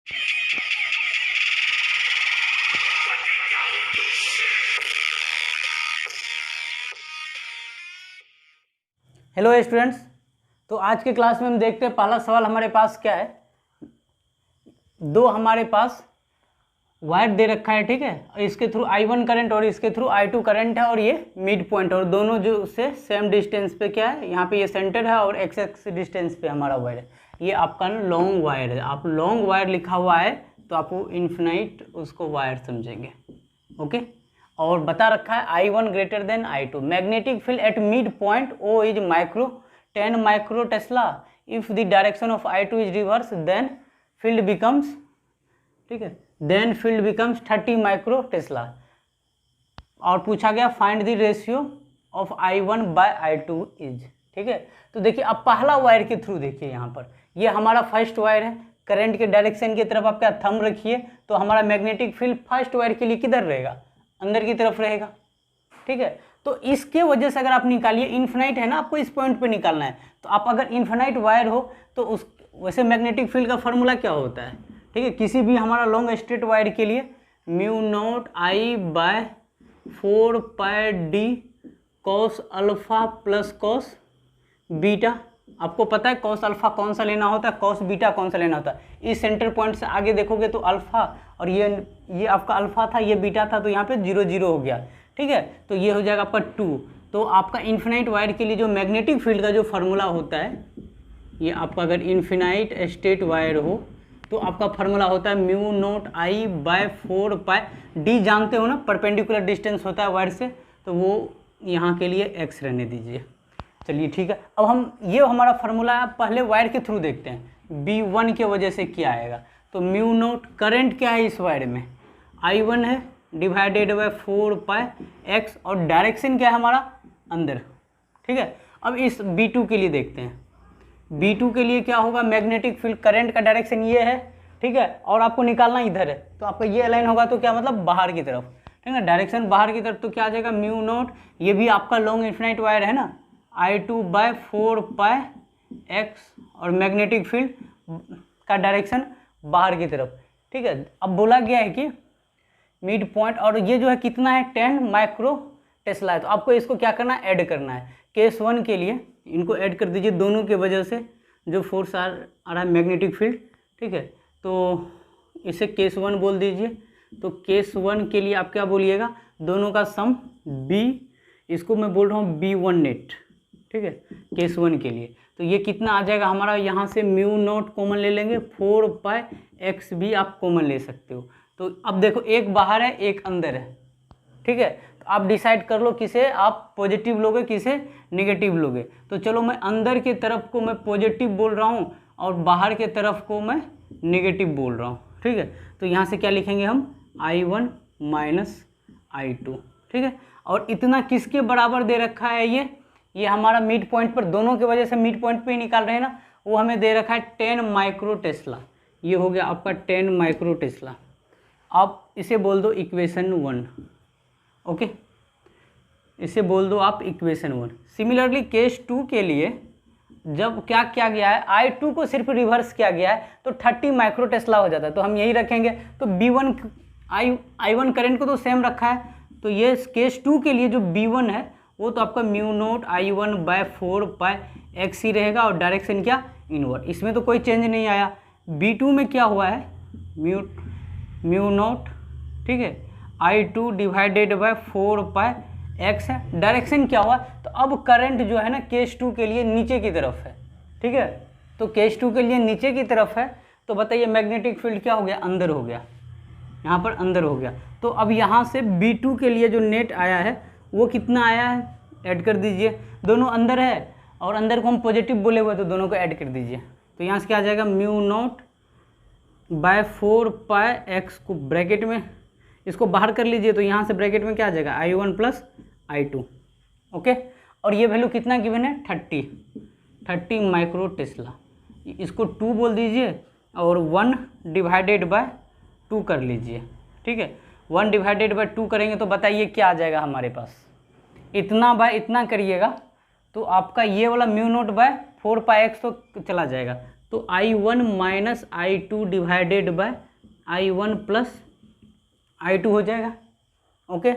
Hello students, तो आज के क्लास में हम देखते हैं पहला सवाल हमारे पास क्या है। दो हमारे पास वायर दे रखा है, ठीक है, और इसके थ्रू I1 करंट और इसके थ्रू I2 करंट है, और ये मिड पॉइंट, और दोनों जो से सेम डिस्टेंस पे क्या है, यहाँ पे ये सेंटर है और एक्स एक्स डिस्टेंस पे हमारा वायर है। ये आपका लॉन्ग वायर है। आप लॉन्ग वायर लिखा हुआ है तो आपको इन्फिनाइट उसको वायर समझेंगे, ओके। और बता रखा है I1 greater than I2, magnetic field at mid point O is 10 micro tesla, if the direction of I2 is reverse then field becomes, ठीक है, then field becomes 30 micro tesla. और पूछा गया find the ratio of I1 by I2 is, ठीक है। तो देखिए अब पहला वायर के थ्रू देखिए, यहाँ पर ये हमारा फर्स्ट वायर है, करंट के डायरेक्शन की तरफ आप क्या थंब रखिए, तो हमारा मैग्नेटिक फील्ड फर्स्ट वायर के लिए किधर रहेगा, अंदर की तरफ रहेगा, ठीक है। तो इसके वजह से अगर आप निकालिए, इन्फिनाइट है ना, आपको इस पॉइंट पे निकालना है, तो आप अगर इन्फिनाइट वायर हो तो उस वैसे मैग्नेटिक फील्ड का फॉर्मूला क्या होता है, ठीक है, किसी भी हमारा लॉन्ग स्ट्रेट वायर के लिए mu naught I by 4 pi d cos alpha plus cos beta. आपको पता है कॉस अल्फा कौन सा लेना होता है, कॉस बीटा कौन सा लेना होता है। इस सेंटर पॉइंट से आगे देखोगे तो अल्फा, और ये आपका अल्फा था, ये बीटा था, तो यहाँ पे 0 0 हो गया, ठीक है। तो ये हो जाएगा आपका 2। तो आपका इन्फिनाइट वायर के लिए जो मैग्नेटिक फील्ड का जो फार्मूला होता है, ये आपका अगर इन्फिनाइट स्ट्रेट वायर हो तो आपका फार्मूला होता है mu naught I by 4 pi d, जानते हो ना, परपेंडिकुलर डिस्टेंस होता है वायर से, तो वो यहाँ के लिए x रहने दीजिए। चलिए ठीक है, अब हम ये हमारा फार्मूला पहले वायर के थ्रू देखते हैं, B1 के वजह से क्या आएगा। तो म्यू नॉट करंट क्या है इस वायर में, I1 है डिवाइडेड बाय 4 पाई x, और डायरेक्शन क्या है हमारा, अंदर, ठीक है। अब इस B2 के लिए देखते हैं, B2 के लिए क्या होगा, मैग्नेटिक फील्ड करंट का डायरेक्शन ये है, ठीक है, और आपको निकालना इधर है, तो आपका ये अलाइन होगा, तो क्या मतलब बाहर की तरफ, ठीक है, डायरेक्शन बाहर की तरफ, तो क्या आ जाएगा म्यू नॉट, ये भी आपका लॉन्ग इन्फिनाइट वायर है ना, I2 बाय 4 पाई x, और मैग्नेटिक फील्ड का डायरेक्शन बाहर की तरफ, ठीक है। अब बोला गया है कि मिड पॉइंट, और ये जो है कितना है, 10 माइक्रो टेस्ला है, तो आपको इसको क्या करना है, ऐड करना है। केस 1 के लिए इनको ऐड कर दीजिए, दोनों के वजह से जो फोर्स आ रहा है मैग्नेटिक फील्ड, ठीक है, तो इसे केस 1 बोल दीजिए। तो केस 1 के लिए आप क्या बोलिएगा, दोनों का सम B, इसको मैं बोल रहा हूँ B1 नेट, ठीक है, केस 1 के लिए। तो ये कितना आ जाएगा हमारा, यहाँ से म्यू नॉट कॉमन ले लेंगे, 4 पाई x भी आप कॉमन ले सकते हो। तो अब देखो एक बाहर है एक अंदर है, ठीक है, तो आप डिसाइड कर लो किसे आप पॉजिटिव लोगे किसे नेगेटिव लोगे। तो चलो मैं अंदर की तरफ को मैं पॉजिटिव बोल रहा हूँ और बाहर के तरफ को मैं नेगेटिव बोल रहा हूँ, ठीक है। तो यहाँ से क्या लिखेंगे हम, I1 माइनस I2, ठीक है। और इतना किसके बराबर दे रखा है, ये हमारा मिड पॉइंट पर, दोनों की वजह से मिड पॉइंट पे ही निकाल रहे हैं ना, वो हमें दे रखा है 10 माइक्रो टेस्ला। ये हो गया आपका 10 माइक्रो टेस्ला। आप इसे बोल दो इक्वेशन 1, ओके, इसे बोल दो आप इक्वेशन 1। सिमिलरली केस 2 के लिए जब क्या किया गया है, I2 को सिर्फ रिवर्स किया गया है, तो 30 माइक्रो टेस्ला हो जाता है, तो हम यही रखेंगे। तो B1 I1 करंट को तो सेम रखा है, तो ये केस 2 के लिए जो B1 है वो तो आपका म्यू नॉट I1 बाय 4 पाई x ही रहेगा, और डायरेक्शन क्या, इनवर्ड, इसमें तो कोई चेंज नहीं आया। B2 में क्या हुआ है, म्यू नॉट, ठीक है, I2 divided by 4 pi x है, डायरेक्शन क्या हुआ, तो अब करंट जो है ना केस 2 के लिए नीचे की तरफ है, ठीक है। तो केस 2 के लिए नीचे की तरफ है, तो बताइए मैग्नेटिक फील्ड क्या हो गया, अंदर हो गया, यहाँ पर अंदर हो गया। तो अब यहाँ से B2 के लिए जो नेट आया है वो कितना आया है, ऐड कर दीजिए, दोनों अंदर है और अंदर को हम पॉजिटिव बोले हुए, तो दोनों को ऐड कर दीजिए। तो यहाँ से क्या आ जाएगा, म्यू नॉट बाय 4 पाई x को ब्रैकेट में इसको बाहर कर लीजिए, तो यहाँ से ब्रैकेट में क्या आ जाएगा, I1 प्लस I2, ओके। और ये वैल्यू कितना गिवन है, 30 माइक्रो टेस्ला, इसको 2 बोल दीजिए, और 1 डिवाइडेड बाय 2 कर लीजिए, ठीक है। 1 डिवाइडेड बाय 2 करेंगे तो बताइए क्या आ जाएगा हमारे पास, इतना बाय इतना करिएगा तो आपका ये वाला म्यू नॉट बाय 4 पाई x तो चला जाएगा, तो I1 minus I2 divided by I1 plus I2 हो जाएगा। ओके,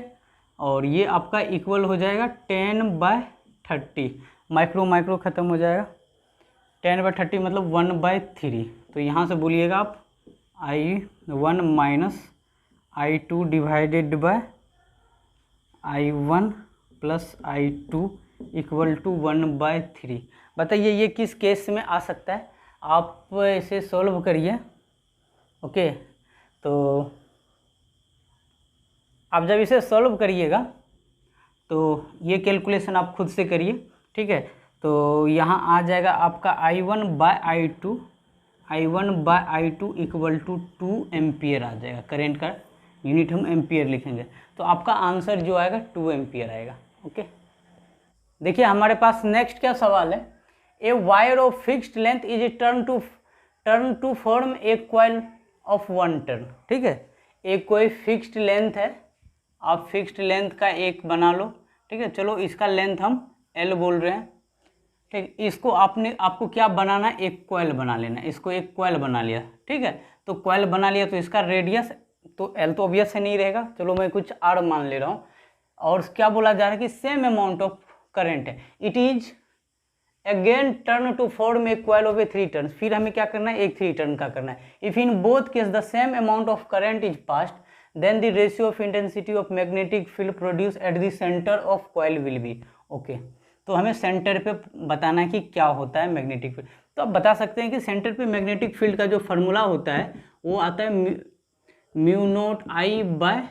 और ये आपका इक्वल हो जाएगा 10/30, माइक्रो माइक्रो ख़त्म हो जाएगा, 10/30 मतलब 1/3। तो यहाँ से बोलिएगा आप I1 minus I2 divided by I1 plus I2 equal to 1/3। बताइए ये किस केस में आ सकता है, आप इसे सॉल्व करिए। ओके, तो आप जब इसे सॉल्व करिएगा तो ये कैलकुलेशन आप खुद से करिए, ठीक है। तो यहाँ आ जाएगा आपका I1 by I2 equal to 2 ampere आ जाएगा। करेंट का यूनिट हम एम्पियर लिखेंगे, तो आपका आंसर जो आएगा 2 एम्पियर आएगा। ओके, देखिए हमारे पास नेक्स्ट क्या सवाल है। A wire of fixed length is turn to form a coil of 1 turn. ठीक है, एक कोई फिक्स्ड लेंथ है, आप फिक्स्ड लेंथ का एक बना लो। ठीक है, चलो इसका लेंथ हम L बोल रहे हैं। ठीक, इसको आपको क्या बनाना है, एक कॉइल बना लेना है। इसको एक कॉइल बना लिया, ठीक है। तो कॉइल बना लिया तो इसका रेडियस तो L तो ऑब्वियस से नहीं रहेगा, चलो मैं कुछ R मान ले रहा हूँ। और क्या बोला जा रहा है कि सेम अमाउंट ऑफ करंट है, it is again turn to form a coil of a 3 turn. फिर हमें क्या करना है, एक 3 टर्न का करना है। If in both case the same amount of current is passed, then the ratio of intensity of magnetic field produced at the center of coil will be। Okay, तो हमें सेंटर पे बताना है कि क्या होता है मैग्नेटिक फील्ड। तो आप बता सकते हैं कि सेंटर पे मैग्नेटिक फील्ड का जो फार्मूला होता है वो आता है mu naught I bye,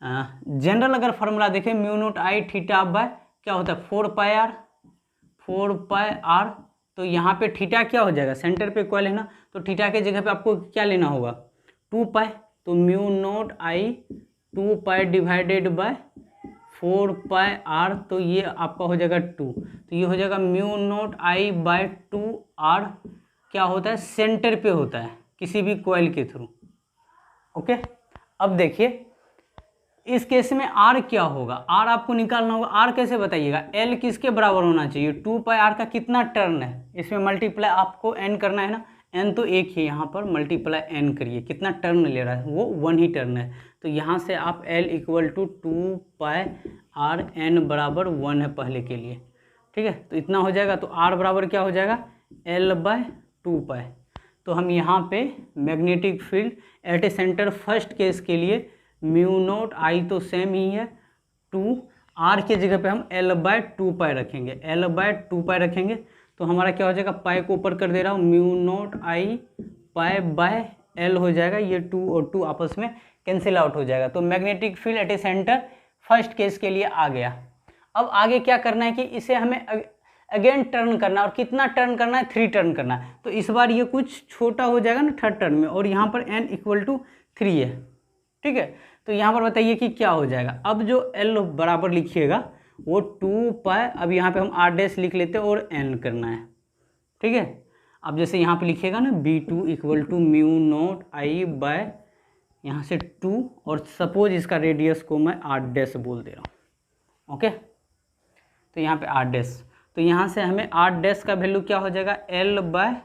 general अगर फार्मूला देखें mu naught I theta by क्या होता है 4 पाई आर। तो यहाँ पे थीटा क्या हो जाएगा, सेंटर पे कॉइल है ना, तो थीटा के जगह पे आपको क्या लेना होगा 2 पाई। तो mu naught I 2 pi divided by 4 pi R, तो ये आपका हो जाएगा 2। तो ये हो जाएगा mu naught I by 2 R. क्या होता है, सेंटर पे होता है किसी भी कॉइल के थ्रू। ओके, अब देखिए इस केस में आर क्या होगा, आर आपको निकालना होगा। आर कैसे बताइएगा, एल किसके बराबर होना चाहिए, 2 पाई आर का कितना टर्न है, इसमें मल्टीप्लाई आपको एन करना है ना, एन तो एक ही, यहाँ पर मल्टीप्लाई एन करिए, कितना टर्न ले रहा है वो 1 ही टर्न है। तो यहाँ से आप L equal to 2 pi R, N बराबर 1 है पहले के लिए। ठीक है, तो इतना हो जाएगा। तो आर बराबर क्या हो जाएगा एल बाय 2 पाई। तो हम यहाँ पे मैग्नेटिक फील्ड एट ए सेंटर फर्स्ट केस के लिए म्यू नोट आई तो सेम ही है 2, आर के जगह पे हम एल बाय 2 पाई रखेंगे, एल बाय 2 पाई रखेंगे। तो हमारा क्या हो जाएगा, पाई को ऊपर कर दे रहा हूँ, mu naught I pi by L हो जाएगा। ये 2 और 2 आपस में कैंसिल आउट हो जाएगा। तो मैग्नेटिक फील्ड एट ए सेंटर फर्स्ट केस के लिए आ गया। अब आगे क्या करना है कि इसे हमें अगेन टर्न करना है, और कितना टर्न करना है 3 टर्न करना है। तो इस बार ये कुछ छोटा हो जाएगा ना थर्ड टर्न में, और यहाँ पर n इक्वल टू 3 है। ठीक है, तो यहाँ पर बताइए कि क्या हो जाएगा। अब जो L बराबर लिखिएगा वो 2 पाई, अब यहाँ पे हम आर डैश लिख लेते हैं और n करना है। ठीक है, अब जैसे यहाँ पे लिखिएगा ना B2 equal to mu naught I by यहाँ से 2, और सपोज इसका रेडियस को मैं आर डैश बोल दे रहा हूँ। ओके, तो यहाँ पे आर डैश, तो यहाँ से हमें आर डैश का वैल्यू क्या हो जाएगा L बाय,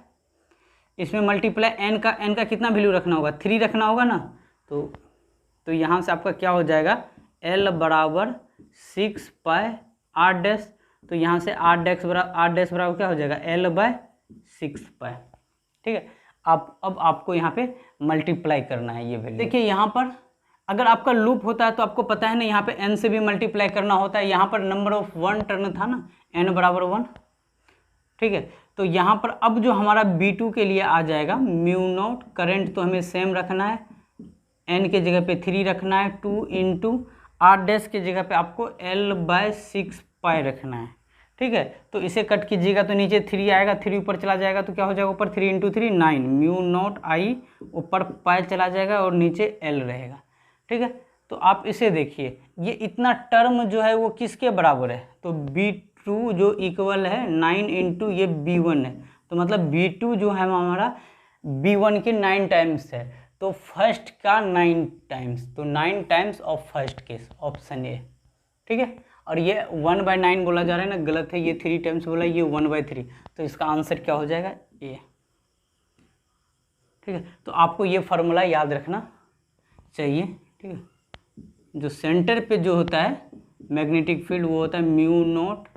इसमें मल्टीप्लाई n का कितना वैल्यू रखना होगा 3 रखना होगा ना। तो यहाँ से आपका क्या हो जाएगा L बराबर 6 पाई आर डैश। तो यहाँ से आर डैश बराबर क्या हो जाएगा L बाय 6 पाई। ठीक है, अब आपको यहाँ पे मल्टीप्लाई करना है ये वैल्यू। देखिए यहाँ पर अगर आपका लूप होता है तो आपको पता है ना, यहाँ पे n से भी मल्टीप्लाई करना होता है। यहाँ पर नंबर ऑफ 1 टर्न था ना, n बराबर 1। ठीक है, तो यहाँ पर अब जो हमारा B2 के लिए आ जाएगा म्यू नोट, करंट तो हमें सेम रखना है, n के जगह पे 3 रखना है, 2 इंटू आर डैश के जगह पे आपको L बाय 6 पाई रखना है। ठीक है, तो इसे कट कीजिएगा तो नीचे 3 आएगा, 3 ऊपर चला जाएगा तो क्या हो जाएगा ऊपर 3 इंटू 3 9, म्यू नोट आई ऊपर पाई चला जाएगा और नीचे L रहेगा। ठीक है, तो आप इसे देखिए, ये इतना टर्म जो है वो किसके बराबर है, तो B2 जो इक्वल है 9 इंटू ये B1 है। तो मतलब B2 जो है हमारा B1 के 9 टाइम्स है, तो फर्स्ट का 9 टाइम्स, तो 9 times of first case, option A. ठीक है, और ये 1/9 बोला जा रहा है ना, गलत है, ये 3 टाइम्स बोला, ये 1/3। तो इसका आंसर क्या हो जाएगा ए, ठीक है। तो आपको ये फार्मूला याद रखना चाहिए, ठीक है। जो सेंटर पे जो होता है मैग्नेटिक फील्ड वो होता है mu not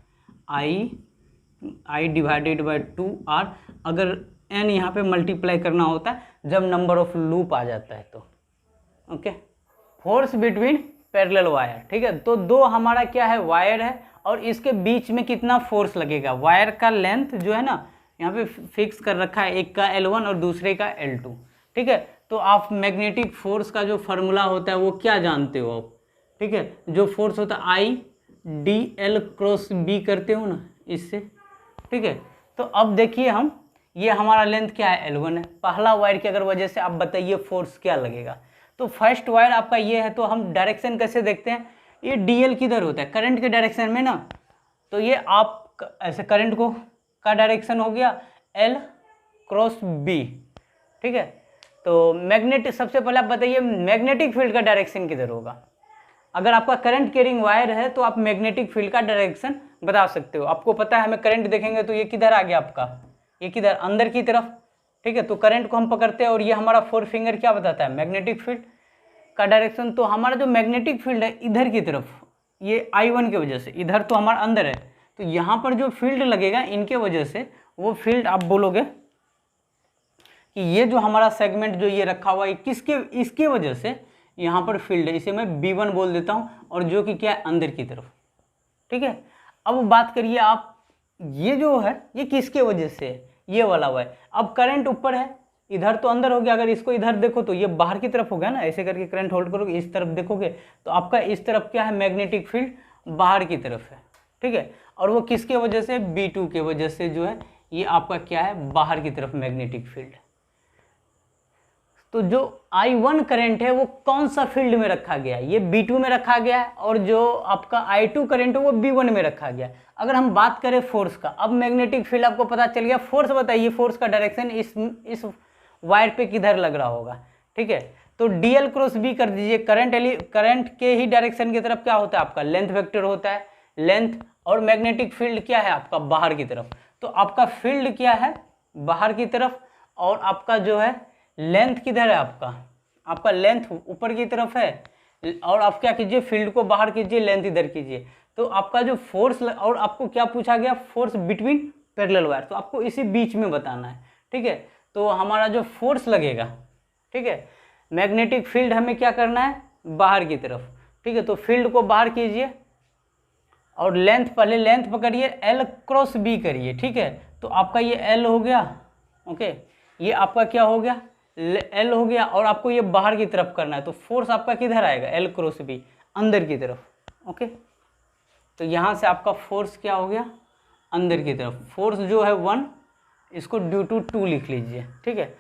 I divided by 2r, अगर n यहाँ पे मल्टीप्लाई करना होता है जब नंबर ऑफ लूप आ जाता है तो। Okay, force between parallel wire, ठीक है। तो दो हमारा क्या है, वायर है, और इसके बीच में कितना फोर्स लगेगा, वायर का लेंथ जो है ना यहाँ पे फिक्स कर रखा है, एक का L1 और दूसरे का L2, ठीक है। तो आप मैग्नेटिक फोर्स का जो फार्मूला होता है वो क्या जानते हो आप, ठीक है। जो फोर्स होता है I D L cross B करते हो ना इससे, ठीक है। तो अब देखिए हम, ये हमारा लेंथ क्या है, L1 है। पहला वायर की अगर वजह से आप बताइए फोर्स क्या लगेगा। तो फर्स्ट वायर आपका ये है, तो हम डायरेक्शन कैसे देखते हैं, ये DL किधर होता है, करंट के डायरेक्शन में ना। तो ये आप ऐसे करंट को का डायरेक्शन हो गया L क्रॉस B, ठीक है। तो मैग्नेटिक, सबसे पहले आप बताइए मैग्नेटिक फील्ड का डायरेक्शन किधर होगा। अगर आपका करंट कैरिंग वायर है तो आप मैग्नेटिक फील्ड का डायरेक्शन बता सकते हो। आपको पता है, हमें करंट देखेंगे तो ये किधर आ गया आपका, ये किधर, अंदर की तरफ, ठीक है। तो करंट को हम पकड़ते हैं और ये हमारा 4 फिंगर क्या बताता है, मैग्नेटिक फील्ड का डायरेक्शन। तो हमारा जो मैग्नेटिक फील्ड है इधर की तरफ, ये I1 की वजह से, इधर तो हमारा अंदर है, तो यहाँ पर जो फील्ड लगेगा इनके वजह से, वो फील्ड आप बोलोगे कि ये जो हमारा सेगमेंट जो ये रखा हुआ है किसके, इसके वजह से यहाँ पर फील्ड है, इसे मैं B1 बोल देता हूँ, और जो कि क्या है, अंदर की तरफ, ठीक है। अब बात करिए आप, ये जो है ये किसके वजह से है, ये वाला हुआ है। अब करंट ऊपर है, इधर तो अंदर हो गया, अगर इसको इधर देखो तो ये बाहर की तरफ हो गया ना, ऐसे करके करंट होल्ड करोगे, इस तरफ देखोगे तो आपका इस तरफ क्या है, मैग्नेटिक फील्ड बाहर की तरफ है, ठीक है। और वो किसके वजह से, B2 के वजह से जो है ये आपका क्या है, बाहर की तरफ मैग्नेटिक फील्ड। तो जो I1 करंट है वो कौन सा फील्ड में रखा गया है, ये B2 में रखा गया है, और जो आपका I2 करंट है वो B1 में रखा गया है। अगर हम बात करें फोर्स का, अब मैग्नेटिक फील्ड आपको पता चल गया, फोर्स बताइए, फोर्स का डायरेक्शन इस वायर पे किधर लग रहा होगा, ठीक है। तो DL क्रॉस B कर दीजिए, करंट के ही डायरेक्शन की तरफ क्या होता है आपका, लेंथ वेक्टर होता है, लेंथ, और मैग्नेटिक फील्ड क्या है आपका, बाहर की तरफ। तो आपका फील्ड क्या है, बाहर की तरफ, और आपका जो है लेंथ किधर है आपका लेंथ ऊपर की तरफ है, और आप क्या कीजिए, फील्ड को बाहर कीजिए, लेंथ इधर कीजिए। तो आपका जो फोर्स, और आपको क्या पूछा गया, फोर्स बिटवीन पैरेलल वायर, तो आपको इसी बीच में बताना है, ठीक है। तो हमारा जो फोर्स लगेगा, ठीक है, मैग्नेटिक फील्ड हमें क्या करना है, बाहर की तरफ, ठीक है। तो फील्ड को बाहर कीजिए, और लेंथ, पहले लेंथ पकड़िए, L क्रॉस B करिए, ठीक है। तो आपका ये L हो गया, ओके, ये आपका क्या हो गया, L हो गया, और आपको ये बाहर की तरफ करना है, तो फोर्स आपका किधर आएगा, L क्रॉस B, अंदर की तरफ, ओके। तो यहाँ से आपका फोर्स क्या हो गया, अंदर की तरफ। फोर्स जो है 1, इसको ड्यू टू 2 लिख लीजिए, ठीक है।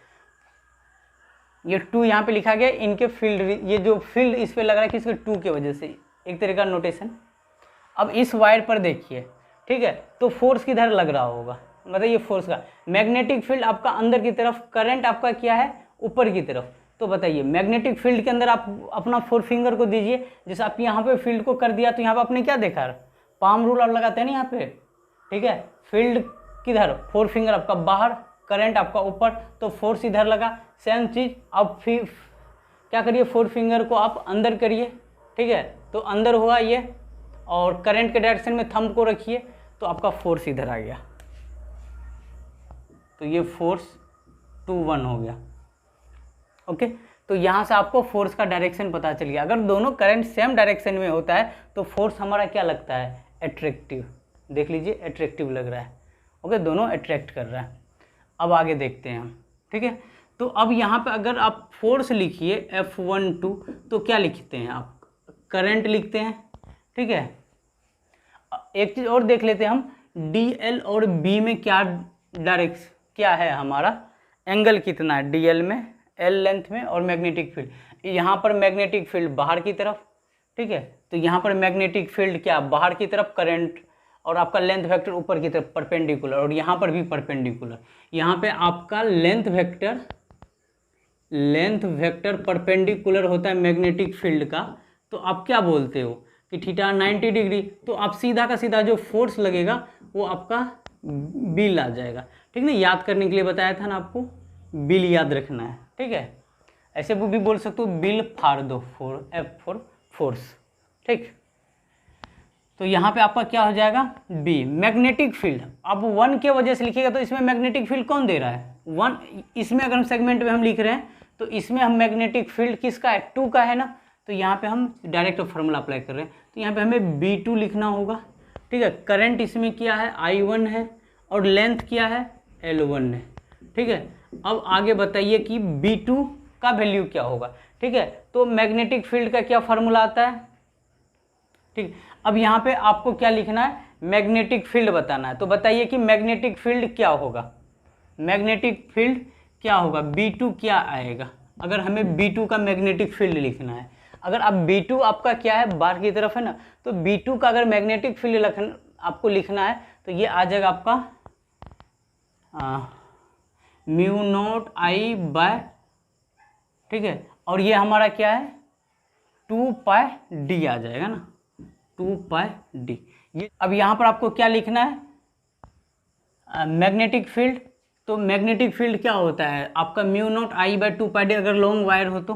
ये 2 यहाँ पे लिखा गया, इनके फील्ड, ये जो फील्ड इस पे लग रहा है किसके, 2 के वजह से, एक तरीका नोटेशन। अब इस वायर पर देखिए, ठीक है, तो फोर्स किधर लग रहा होगा, बताइए फोर्स का, मैग्नेटिक फील्ड आपका अंदर की तरफ, करंट आपका क्या है, ऊपर की तरफ। तो बताइए मैग्नेटिक फील्ड के अंदर आप अपना 4 फिंगर को दीजिए, जैसे आप यहाँ पे फील्ड को कर दिया, तो यहाँ पे आपने क्या देखा, पाम रूल आप लगाते हैं ना यहाँ पे, ठीक है। फील्ड किधर, 4 फिंगर आपका बाहर, करंट आपका ऊपर, तो फोर्स इधर लगा। सेम चीज अब फिर क्या करिए, 4 फिंगर को आप अंदर करिए, ठीक है, तो अंदर हुआ ये, और करंट के डायरेक्शन में थंब को रखिए, तो आपका फोर्स इधर आ गया, तो ये फोर्स 2-1 हो गया, ओके। तो यहाँ से आपको फोर्स का डायरेक्शन पता चल गया। अगर दोनों करंट सेम डायरेक्शन में होता है तो फोर्स हमारा क्या लगता है, अट्रैक्टिव, देख लीजिए अट्रैक्टिव लग रहा है, ओके, दोनों अट्रैक्ट कर रहा है। अब आगे देखते हैं हम, ठीक है। तो अब यहाँ पे अगर आप फोर्स लिखिए F12, तो क्या लिखते हैं आप, करंट लिखते हैं, ठीक है। एक चीज़ और देख लेते हैं हम, DL और B में क्या डायरेक्शन, क्या है हमारा एंगल, कितना है DL में, L लेंथ में, और मैग्नेटिक फील्ड, यहाँ पर मैग्नेटिक फील्ड बाहर की तरफ, ठीक है। तो यहाँ पर मैग्नेटिक फील्ड क्या, बाहर की तरफ, करंट, और आपका लेंथ वेक्टर ऊपर की तरफ परपेंडिकुलर, और यहाँ पर भी परपेंडिकुलर। यहाँ पे आपका लेंथ वेक्टर परपेंडिकुलर होता है मैग्नेटिक फील्ड का। तो आप क्या बोलते हो कि थीटा 90 डिग्री, तो आप सीधा का सीधा जो फोर्स लगेगा वो आपका बिल आ जाएगा, ठीक ना। याद करने के लिए बताया था ना आपको, बिल याद रखना है, ठीक है। ऐसे वो भी बोल सकते हो बिल फाड़ दो, F फॉर फोर्स, ठीक। तो यहाँ पे आपका क्या हो जाएगा, बी मैग्नेटिक फील्ड। अब 1 के वजह से लिखिएगा तो इसमें मैग्नेटिक फील्ड कौन दे रहा है, 1। इसमें अगर हम सेगमेंट में हम लिख रहे हैं तो इसमें हम मैग्नेटिक फील्ड किसका है, 2 का है ना। तो यहाँ पे हम डायरेक्ट फार्मूला अप्लाई कर रहे हैं, तो यहाँ पे हमें B2 लिखना होगा, ठीक है। करंट इसमें क्या है, I1 है, और लेंथ क्या है, L1 है, ठीक है। अब आगे बताइए कि B2 का वैल्यू क्या होगा, ठीक है। तो मैग्नेटिक फील्ड का क्या फार्मूला आता है, ठीक। अब यहाँ पे आपको क्या लिखना है, मैग्नेटिक फील्ड बताना है। तो बताइए कि मैग्नेटिक फील्ड क्या होगा, मैग्नेटिक फील्ड क्या होगा, B2 क्या आएगा। अगर हमें B2 का मैग्नेटिक फील्ड लिखना है, अगर अब B2 आपका क्या है, बाहर की तरफ है ना, तो B2 का अगर मैग्नेटिक फील्ड आपको लिखना है तो ये आ जाएगा आपका म्यू नॉट I बाय, ठीक है। और ये हमारा क्या है, 2πd आ जाएगा ना, 2πd। ये अब यहाँ पर आपको क्या लिखना है, मैग्नेटिक फील्ड। तो मैग्नेटिक फील्ड क्या होता है आपका, mu naught I bye 2πd, अगर लॉन्ग वायर हो तो,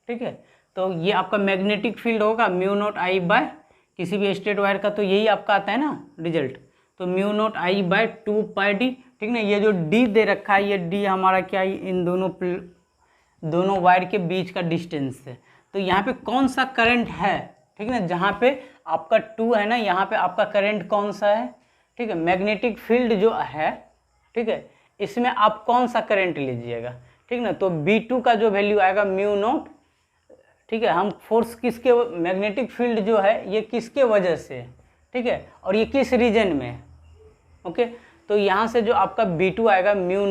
ठीक है। तो ये आपका मैग्नेटिक फील्ड होगा म्यू नॉट I बाय किसी भी स्ट्रेट वायर का, तो यही आपका आता है ना रिजल्ट। तो mu naught I bye 2πd, ठीक ना। ये जो d दे रखा है, ये d हमारा क्या है, इन दोनों वायर के बीच का डिस्टेंस है। तो यहाँ पे कौन सा करंट है, ठीक है ना, जहाँ पे आपका 2 है ना, यहाँ पे आपका करंट कौन सा है, ठीक है। मैग्नेटिक फील्ड जो है, ठीक है, इसमें आप कौन सा करंट लीजिएगा, ठीक ना। तो B2 का जो वैल्यू आएगा म्यू नॉट, ठीक है। हम फोर्स किसके, मैग्नेटिक फील्ड जो है ये किसके वजह से, ठीक है, और ये किस रीजन में है, ओके। तो यहाँ से जो आपका B2 आएगा म्यू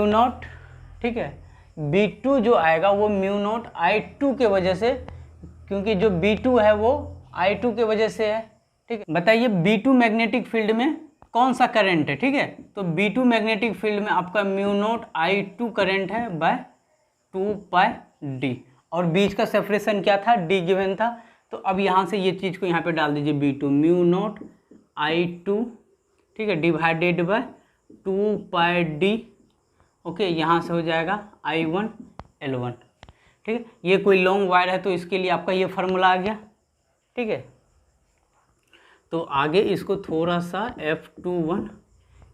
नॉट, ठीक है। B2 जो आएगा वो म्यू नॉट I2 के वजह से, क्योंकि जो B2 है वो I2 के वजह से है, ठीक है। बताइए B2 मैग्नेटिक फील्ड में कौन सा करंट है, ठीक है। तो B2 मैग्नेटिक फील्ड में आपका म्यू नॉट I2 करंट है बाय 2πd, और बीच का सेपरेशन क्या था, d गिवन था। तो अब यहाँ से ये चीज़ को यहाँ पे डाल दीजिए, B2 म्यू नॉट I2, ठीक है, डिवाइडेड बाय 2πd, ओके। यहाँ से हो जाएगा I1 L1, ठीक है। ये कोई लॉन्ग वायर है तो इसके लिए आपका ये फार्मूला आ गया, ठीक है। तो आगे इसको थोड़ा सा F21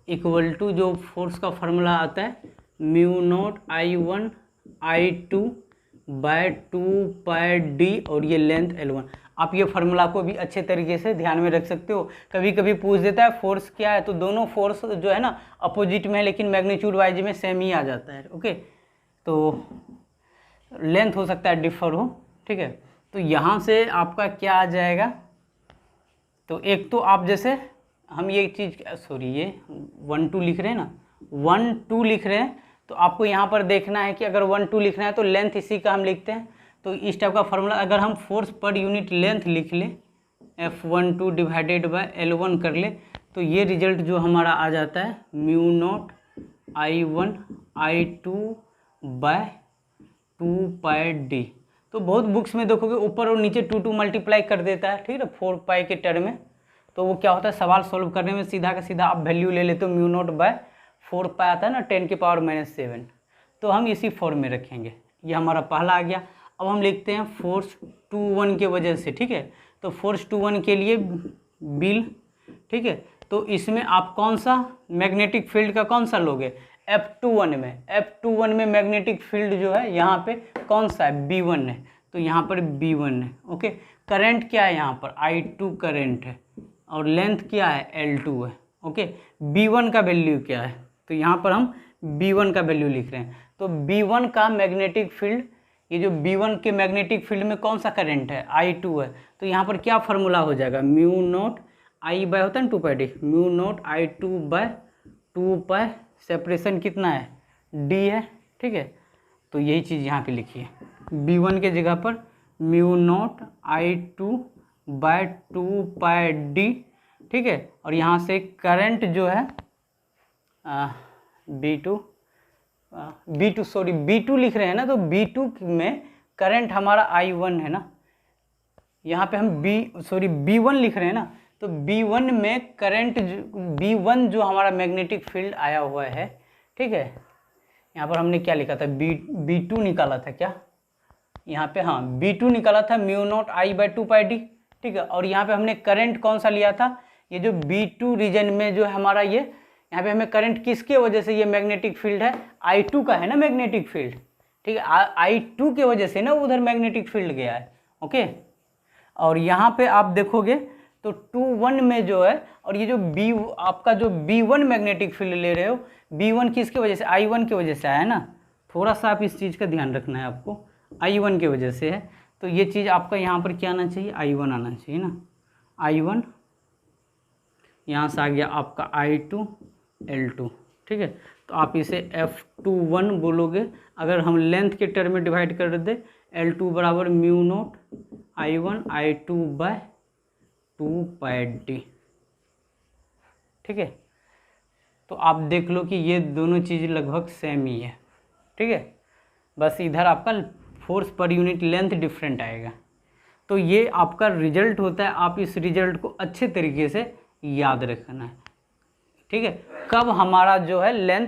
इक्वल टू जो फोर्स का फार्मूला आता है mu not I1 I2 bye 2πd, और ये लेंथ L1। आप ये फार्मूला को भी अच्छे तरीके से ध्यान में रख सकते हो। कभी कभी पूछ देता है फोर्स क्या है, तो दोनों फोर्स जो है ना अपोजिट में है, लेकिन मैग्नीट्यूड वाइज में सेम ही आ जाता है, ओके। तो लेंथ हो सकता है डिफर हो, ठीक है। तो यहाँ से आपका क्या आ जाएगा, तो एक तो आप जैसे हम ये चीज़, सॉरी ये 1 2 लिख रहे हैं ना, 1 2 लिख रहे हैं, तो आपको यहाँ पर देखना है कि अगर 1 2 लिखना है तो लेंथ इसी का हम लिखते हैं। तो इस टाइप का फार्मूला अगर हम फोर्स पर यूनिट लेंथ लिख लें, F12 डिवाइडेड बाय L1 कर ले, तो ये रिजल्ट जो हमारा आ जाता है mu not I1 I2 bye 2πd। तो बहुत बुक्स में देखोगे ऊपर और नीचे 2 मल्टीप्लाई कर देता है, ठीक है, 4π के टर्म में। तो वो क्या होता है, सवाल सॉल्व करने में सीधा का सीधा आप वैल्यू ले लेते हो, म्यू नॉट बाय 4π आता है ना, 10⁻⁻⁷। तो हम इसी फॉर्म में रखेंगे। ये हमारा पहला आ गया। अब हम लिखते हैं फोर्स 2-1 के वजह से, ठीक है। तो फोर्स 2-1 के लिए बिल, ठीक है। तो इसमें आप कौन सा मैग्नेटिक फील्ड का कौन सा लोगे, F21 में मैग्नेटिक फील्ड जो है यहाँ पे कौन सा है, B1 है। तो यहाँ पर B1 है, ओके। करंट क्या है यहाँ पर, I2 करंट है, और लेंथ क्या है, L2 है, ओके। B1 का वैल्यू क्या है, तो यहाँ पर हम B1 का वैल्यू लिख रहे हैं। तो B1 का मैग्नेटिक फील्ड, ये जो B1 के मैग्नेटिक फील्ड में कौन सा करंट है, I2 है। तो यहाँ पर क्या फार्मूला हो जाएगा, म्यू नॉट I बाय होता है ना 2πd, mu naught I2 bye 2π, separation कितना है, d है, ठीक है। तो यही चीज़ यहाँ पे लिखिए, B1 के जगह पर mu naught I2 bye 2πd, ठीक है। और यहाँ से करंट जो है B2 लिख रहे हैं ना, तो B2 में करंट हमारा I1 है ना, यहाँ पे हम B1 लिख रहे हैं ना, तो B1 में करंट B1 जो हमारा मैग्नेटिक फील्ड आया हुआ है, ठीक है, यहाँ पर हमने क्या लिखा था, B2 निकाला था क्या, यहाँ पे हाँ B2 निकाला था mu naught I by 2πd, ठीक है। और यहाँ पे हमने करंट कौन सा लिया था, ये जो B2 रीजन में जो है हमारा ये, यहाँ पे हमें करंट किसके वजह से, ये मैग्नेटिक फील्ड है I2 का है ना मैग्नेटिक फील्ड, ठीक है, I2 के वजह से ना उधर मैग्नेटिक फील्ड गया है, ओके। और यहाँ पे आप देखोगे तो 2-1 में जो है, और ये जो आपका जो B1 मैग्नेटिक फील्ड ले रहे हो, B1 किसके वजह से, I1 की वजह से आया है ना, थोड़ा सा आप इस चीज़ का ध्यान रखना है आपको, I1 की वजह से है, तो ये चीज़ आपका यहाँ पर क्या आना चाहिए, I1 आना चाहिए ना, I1 यहाँ से आ गया आपका I2 L2, ठीक है। तो आप इसे F21 बोलोगे, अगर हम लेंथ के टर्म में डिवाइड कर दे, L2 बराबर mu naught I1 I2 bye 2πd, ठीक है। तो आप देख लो कि ये दोनों चीज़ लगभग सेम ही है, ठीक है, बस इधर आपका force per unit length different आएगा। तो ये आपका रिजल्ट होता है, आप इस रिजल्ट को अच्छे तरीके से याद रखना है, ठीक है। कब हमारा जो है लेंथ,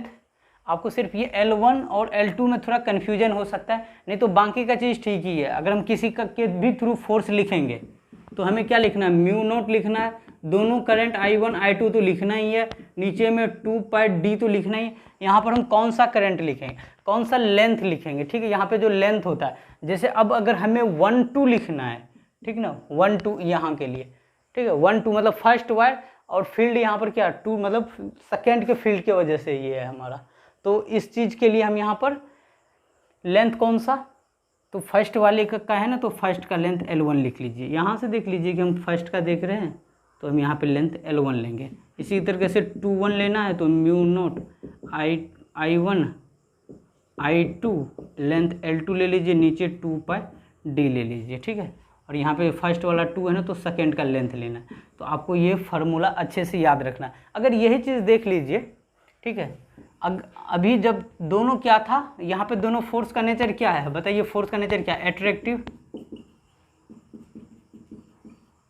आपको सिर्फ ये L1 और L2 में थोड़ा कन्फ्यूजन हो सकता है, नहीं तो बाकी का चीज़ ठीक ही है। अगर हम किसी का के भी थ्रू फोर्स लिखेंगे तो हमें क्या लिखना है, म्यू नोट लिखना है, दोनों करंट I1 I2 तो लिखना ही है, नीचे में 2πd तो लिखना ही। यहाँ पर हम कौन सा करंट लिखेंगे, कौन सा लेंथ लिखेंगे, ठीक है। यहाँ पे जो लेंथ होता है, जैसे अब अगर हमें 1-2 लिखना है, ठीक ना, 1-2 यहाँ के लिए, ठीक है, 1-2 मतलब फर्स्ट वायर, और फील्ड यहाँ पर क्या 2 मतलब सेकेंड के फील्ड की वजह से ये है हमारा। तो इस चीज़ के लिए हम यहाँ पर लेंथ कौन सा, तो फर्स्ट वाले का है ना, तो फर्स्ट का लेंथ L1 लिख लीजिए। यहाँ से देख लीजिए कि हम फर्स्ट का देख रहे हैं, तो हम यहाँ पे लेंथ L1 लेंगे। इसी तरीके से 2-1 लेना है तो mu naught I1 I2 length L2 ले लीजिए, नीचे 2πd ले लीजिए, ठीक है। और यहाँ पे फर्स्ट वाला 2 है ना, तो सेकेंड का लेंथ लेना है। तो आपको ये फार्मूला अच्छे से याद रखना है। अगर यही चीज़ देख लीजिए, ठीक है, अभी जब दोनों क्या था, यहाँ पे दोनों फोर्स का नेचर क्या है, बताइए फोर्स का नेचर क्या है, अट्रैक्टिव।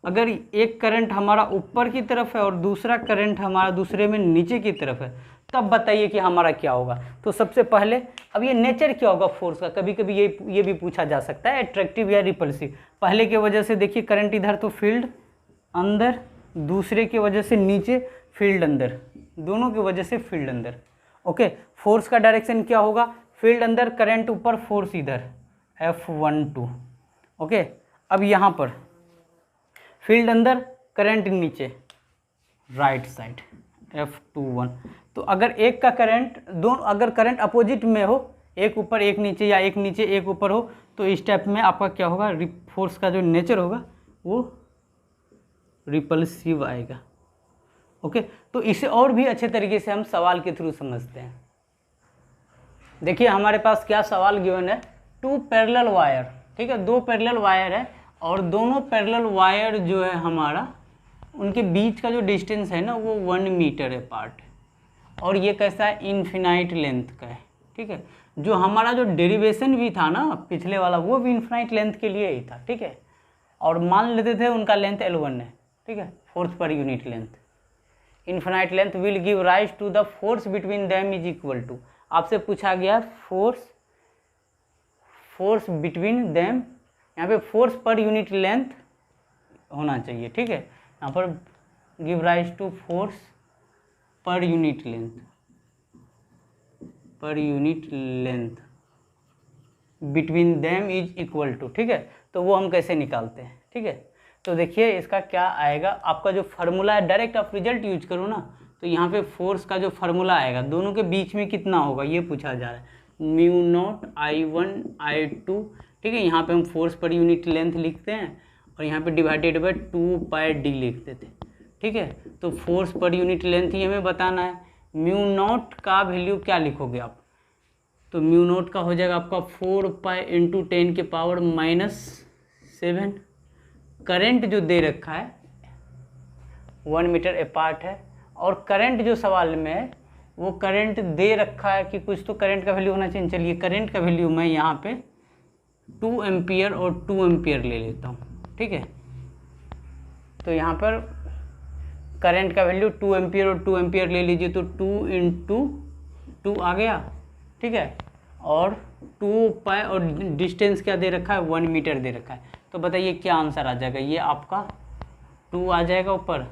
अगर एक करंट हमारा ऊपर की तरफ है और दूसरा करंट हमारा दूसरे में नीचे की तरफ है, तब बताइए कि हमारा क्या होगा। तो सबसे पहले अब ये नेचर क्या होगा फोर्स का, कभी कभी ये भी पूछा जा सकता है, अट्रैक्टिव या रिपल्सिव। पहले के वजह से देखिए करंट इधर, तो फील्ड अंदर, दूसरे की वजह से नीचे फील्ड अंदर, दोनों की वजह से फील्ड अंदर, ओके। फोर्स का डायरेक्शन क्या होगा, फील्ड अंदर, करंट ऊपर, फोर्स इधर, F12, ओके। अब यहाँ पर फील्ड अंदर, करंट नीचे, राइट साइड, F21। तो अगर एक का करंट अगर करंट अपोजिट में हो, एक ऊपर एक नीचे या एक नीचे एक ऊपर हो, तो इस टाइप में आपका क्या होगा, फोर्स का जो नेचर होगा वो रिपल्सिव आएगा, ओके। तो इसे और भी अच्छे तरीके से हम सवाल के थ्रू समझते हैं। देखिए हमारे पास क्या सवाल गिवन है, 2 पैरेलल वायर, ठीक है, 2 पैरेलल वायर है, और दोनों पैरेलल वायर जो है हमारा, उनके बीच का जो डिस्टेंस है ना, वो 1 मीटर अपार्ट है, और ये कैसा है, इन्फिनाइट लेंथ का है, ठीक है। जो हमारा जो डेरिवेशन भी था ना पिछले वाला, वो भी इन्फिनाइट लेंथ के लिए ही था, ठीक है। और मान लेते थे उनका लेंथ L1 है, ठीक है, force per unit length. Infinite length will give rise to the force between them is equal to, आपसे पूछा गया फोर्स बिटवीन देम, यहाँ पे फोर्स पर यूनिट लेंथ होना चाहिए, ठीक है। यहाँ पर give rise to force per unit length between them is equal to, ठीक है। तो वो हम कैसे निकालते हैं, ठीक है। तो देखिए इसका क्या आएगा, आपका जो फार्मूला है, डायरेक्ट आप रिजल्ट यूज करो ना, तो यहाँ पे फोर्स का जो फार्मूला आएगा, दोनों के बीच में कितना होगा ये पूछा जा रहा है, म्यू नॉट I1 I2, ठीक है। यहाँ पे हम फोर्स पर यूनिट लेंथ लिखते हैं, और यहाँ पे डिवाइडेड बाय 2πd लिख देते हैं, ठीक है। तो फोर्स पर यूनिट लेंथ ही हमें बताना है। म्यू नॉट का वैल्यू क्या लिखोगे आप, तो म्यू नॉट का हो जाएगा आपका 4π × 10⁻⁷। करंट जो दे रखा है 1 मीटर अपार्ट है, और करंट जो सवाल में है वो करंट दे रखा है कि कुछ तो करंट का वैल्यू होना चाहिए। चलिए करंट का वैल्यू मैं यहाँ पे 2 एम्पियर और 2 एम्पियर ले लेता हूँ, ठीक है। तो यहाँ पर करंट का वैल्यू 2 एम्पियर और 2 एम्पियर ले लीजिए तो 2 इंटू 2 आ गया, ठीक है, और 2 पाई और डिस्टेंस क्या दे रखा है 1 मीटर दे रखा है। तो बताइए क्या आंसर आ जाएगा, ये आपका 2 आ जाएगा ऊपर।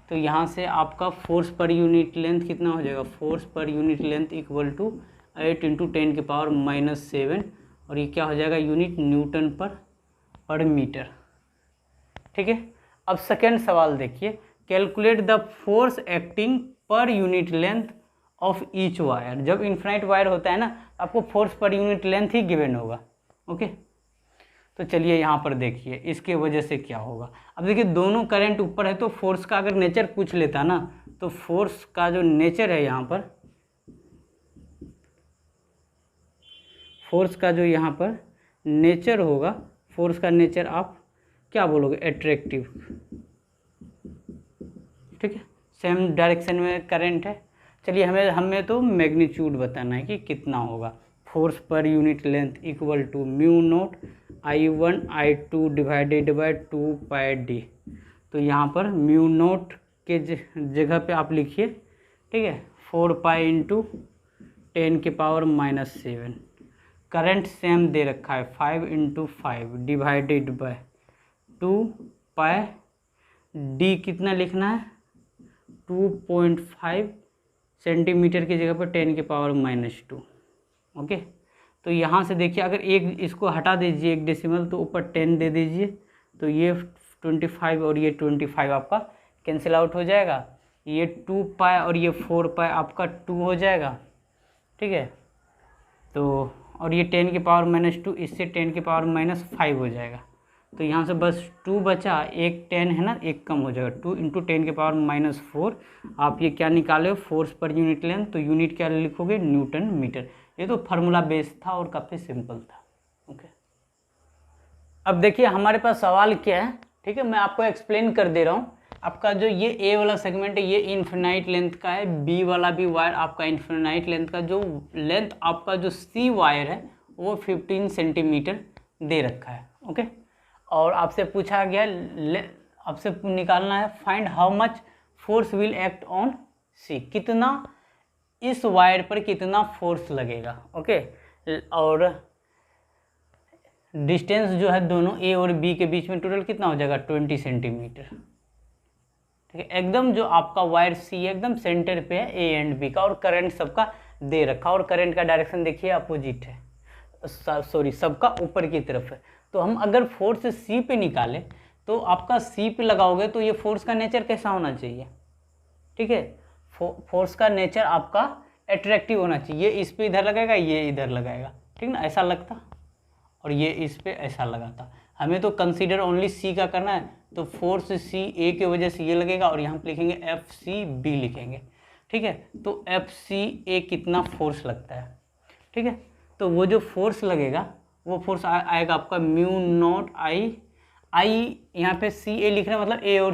तो यहाँ से आपका फोर्स पर यूनिट लेंथ कितना हो जाएगा, force per unit length equal to 8 into 10 के पावर -7 और ये क्या हो जाएगा यूनिट न्यूटन पर मीटर, ठीक है। अब सेकेंड सवाल देखिए, कैलकुलेट द फोर्स एक्टिंग पर unit length of each wire. जब इन्फिनाइट वायर होता है ना, आपको फोर्स पर यूनिट लेंथ ही गिवन होगा, ओके। तो चलिए यहाँ पर देखिए इसके वजह से क्या होगा। अब देखिए दोनों करंट ऊपर है तो फोर्स का अगर नेचर पूछ लेता ना, तो फोर्स का जो नेचर है यहाँ पर, फोर्स का जो यहाँ पर नेचर होगा, फोर्स का नेचर आप क्या बोलोगे, एट्रैक्टिव, ठीक है। सेम डायरेक्शन में करंट है। चलिए हमें तो मैग्नीट्यूड बताना है कि कितना होगा। Force per unit length equal to mu naught I1 I2 divided by 2 pi D. तो यहाँ पर म्यू नोट के जगह पे आप लिखिए, ठीक है, 4 पाई इंटू 10 के पावर -7। करंट सेम दे रखा है 5 into 5 divided by 2 pi D कितना लिखना है 2.5 सेंटीमीटर की जगह पर 10 के पावर -2, ओके। तो यहाँ से देखिए अगर एक इसको हटा दीजिए एक डेसिमल तो ऊपर 10 दे दीजिए, तो ये 25 और ये 25 आपका कैंसिल आउट हो जाएगा। ये 2 पाई और ये 4 पाई आपका 2 हो जाएगा, ठीक है। तो और ये 10 के पावर -2 इससे 10 के पावर -5 हो जाएगा। तो यहाँ से बस 2 बचा, एक 10 है ना, एक कम हो जाएगा, 2 इंटू 10 के पावर -4। आप ये क्या निकाले हो, फोर्स पर यूनिट लेंथ, तो यूनिट क्या लिखोगे, न्यूटन मीटर। ये तो फार्मूला बेस्ड था और काफ़ी सिंपल था, ओके। अब देखिए हमारे पास सवाल क्या है, ठीक है, मैं आपको एक्सप्लेन कर दे रहा हूँ। आपका जो ये ए वाला सेगमेंट है ये इन्फिनाइट लेंथ का है, बी वाला भी वायर आपका इन्फिनाइट लेंथ का। जो लेंथ आपका जो सी वायर है वो 15 सेंटीमीटर दे रखा है, ओके। और आपसे पूछा गया, आपसे निकालना है find how much force will act on C, कितना इस वायर पर कितना फोर्स लगेगा, ओके। और डिस्टेंस जो है दोनों ए और बी के बीच में टोटल कितना हो जाएगा 20 सेंटीमीटर, ठीक है। एकदम जो आपका वायर सी एकदम सेंटर पे है ए एंड बी का, और करंट सबका दे रखा, और करंट का डायरेक्शन देखिए अपोजिट है, सॉरी सबका ऊपर की तरफ है। तो हम अगर फोर्स सी पे निकाले तो आपका सी पे लगाओगे तो ये फोर्स का नेचर कैसा होना चाहिए, ठीक है। फोर्स का नेचर आपका एट्रैक्टिव होना चाहिए, इस पे इधर लगाएगा ये इधर लगाएगा, ठीक ना, ऐसा लगता, और ये इस पे ऐसा लगाता। हमें तो कंसीडर ओनली सी का करना है, तो फोर्स सी ए की वजह से ये लगेगा, और यहाँ पे लिखेंगे एफ सी बी लिखेंगे, ठीक है। तो एफ सी ए कितना फोर्स लगता है, ठीक है। तो वो जो फोर्स लगेगा वो फोर्स आएगा आपका म्यू नॉट आई यहाँ पे सी ए लिख रहे हैं, मतलब ए और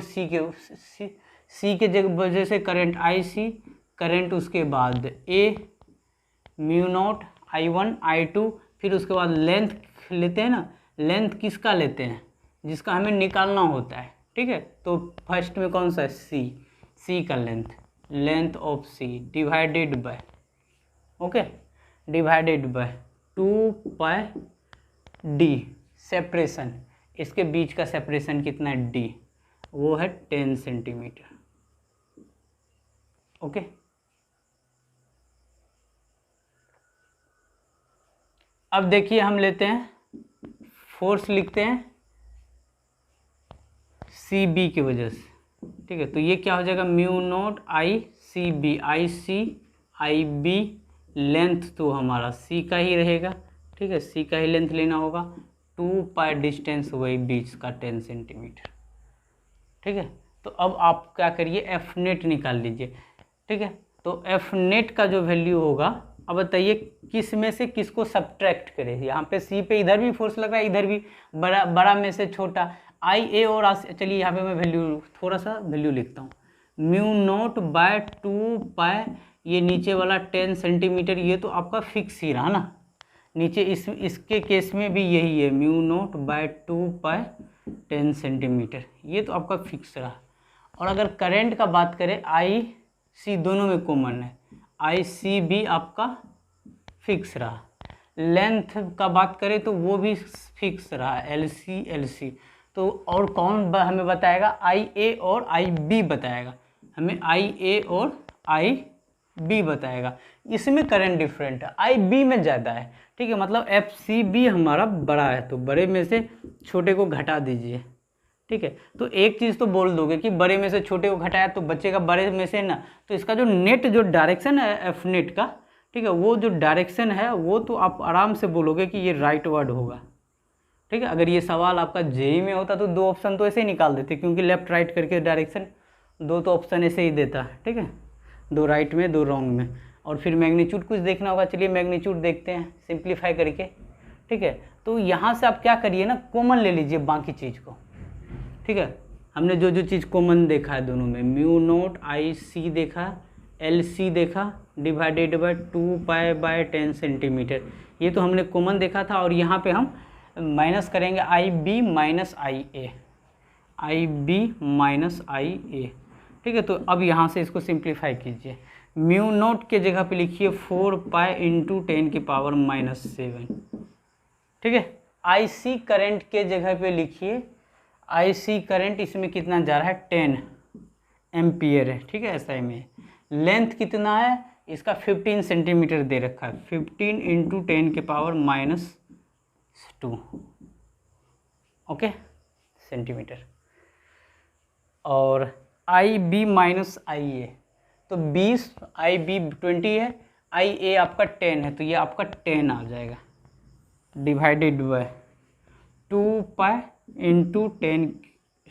सी के वजह से करंट आई सी, करंट उसके बाद ए म्यू नॉट I1 I2, फिर उसके बाद लेंथ लेते हैं ना, लेंथ किसका लेते हैं, जिसका हमें निकालना होता है, ठीक है। तो फर्स्ट में कौन सा है, सी का length of C divided by, okay, divided by 2 pi D, separation, इसके बीच का सेपरेशन कितना है डी, वो है 10 सेंटीमीटर, ओके। अब देखिए हम लेते हैं फोर्स, लिखते हैं सी बी की वजह से, ठीक है। तो ये क्या हो जाएगा mu not I C B, I B length तो हमारा सी का ही रहेगा, ठीक है, सी का ही लेंथ लेना होगा, 2 पाई डिस्टेंस वही बीच का 10 सेंटीमीटर, ठीक है। तो अब आप क्या करिए एफ नेट निकाल लीजिए, ठीक है। तो एफ नेट का जो वैल्यू होगा, अब बताइए किस में से किसको सब्ट्रैक्ट करें। यहाँ पे सी पे इधर भी फोर्स लग रहा है, इधर भी, बड़ा में से छोटा आई ए और चलिए यहाँ पे मैं वैल्यू थोड़ा सा वैल्यू लिखता हूँ, म्यू नॉट बाय 2 पाई, ये नीचे वाला 10 सेंटीमीटर, ये तो आपका फिक्स ही रहा ना, नीचे इसके केस में भी यही है, mu not bye 2 pi 10 centimetre, ये तो आपका फिक्स रहा। और अगर करंट का बात करें आई सी दोनों में कॉमन है, आई सी भी आपका फिक्स रहा। लेंथ का बात करें तो वो भी फिक्स रहा, एल सी। तो और कौन हमें बताएगा, आई ए और आई बी बताएगा, हमें आई ए और आई बी बताएगा। इसमें करंट डिफरेंट है, आई बी में ज़्यादा है, ठीक है, मतलब एफ सी बी हमारा बड़ा है, तो बड़े में से छोटे को घटा दीजिए, ठीक है। तो एक चीज़ तो बोल दोगे कि बड़े में से छोटे को घटाया तो बचेगा बड़े में से ना, तो इसका जो नेट जो डायरेक्शन है एफ नेट का, ठीक है, वो जो डायरेक्शन है वो तो आप आराम से बोलोगे कि ये राइट वर्ड होगा, ठीक है। अगर ये सवाल आपका जेई में होता तो 2 ऑप्शन तो ऐसे ही निकाल देते, क्योंकि लेफ्ट राइट करके डायरेक्शन 2 तो ऑप्शन ऐसे ही देता है, ठीक है, 2 राइट में 2 रॉन्ग में। और फिर मैग्नीट्यूड कुछ देखना होगा, चलिए मैग्नीट्यूड देखते हैं सिंप्लीफाई करके, ठीक है। तो यहाँ से आप क्या करिए ना, कॉमन ले लीजिए बाकी चीज़ को, ठीक है। हमने जो जो चीज़ कॉमन देखा है दोनों में, म्यू नोट आई सी देखा, एल सी देखा, divided by 2 pi by 10 centimetre, ये तो हमने कॉमन देखा था। और यहाँ पे हम माइनस करेंगे आई बी माइनस आई ए, आई बी माइनस आई ए, ठीक है। तो अब यहाँ से इसको सिंप्लीफाई कीजिए, म्यू नोट के जगह पे लिखिए 4 पाई इंटू 10 की पावर -7, ठीक है। आई सी करंट के जगह पे लिखिए, आई सी करंट इसमें कितना जा रहा है, 10 एम्पियर है, ठीक है, ऐसा में। लेंथ कितना है इसका, 15 सेंटीमीटर दे रखा है, 15 इंटू 10 के पावर -2, ओके, सेंटीमीटर। और आई बी माइनस आई ए, तो 20, आई बी 20 है, आई ए आपका 10 है, तो ये आपका 10 आ जाएगा, divided by 2 pi into 10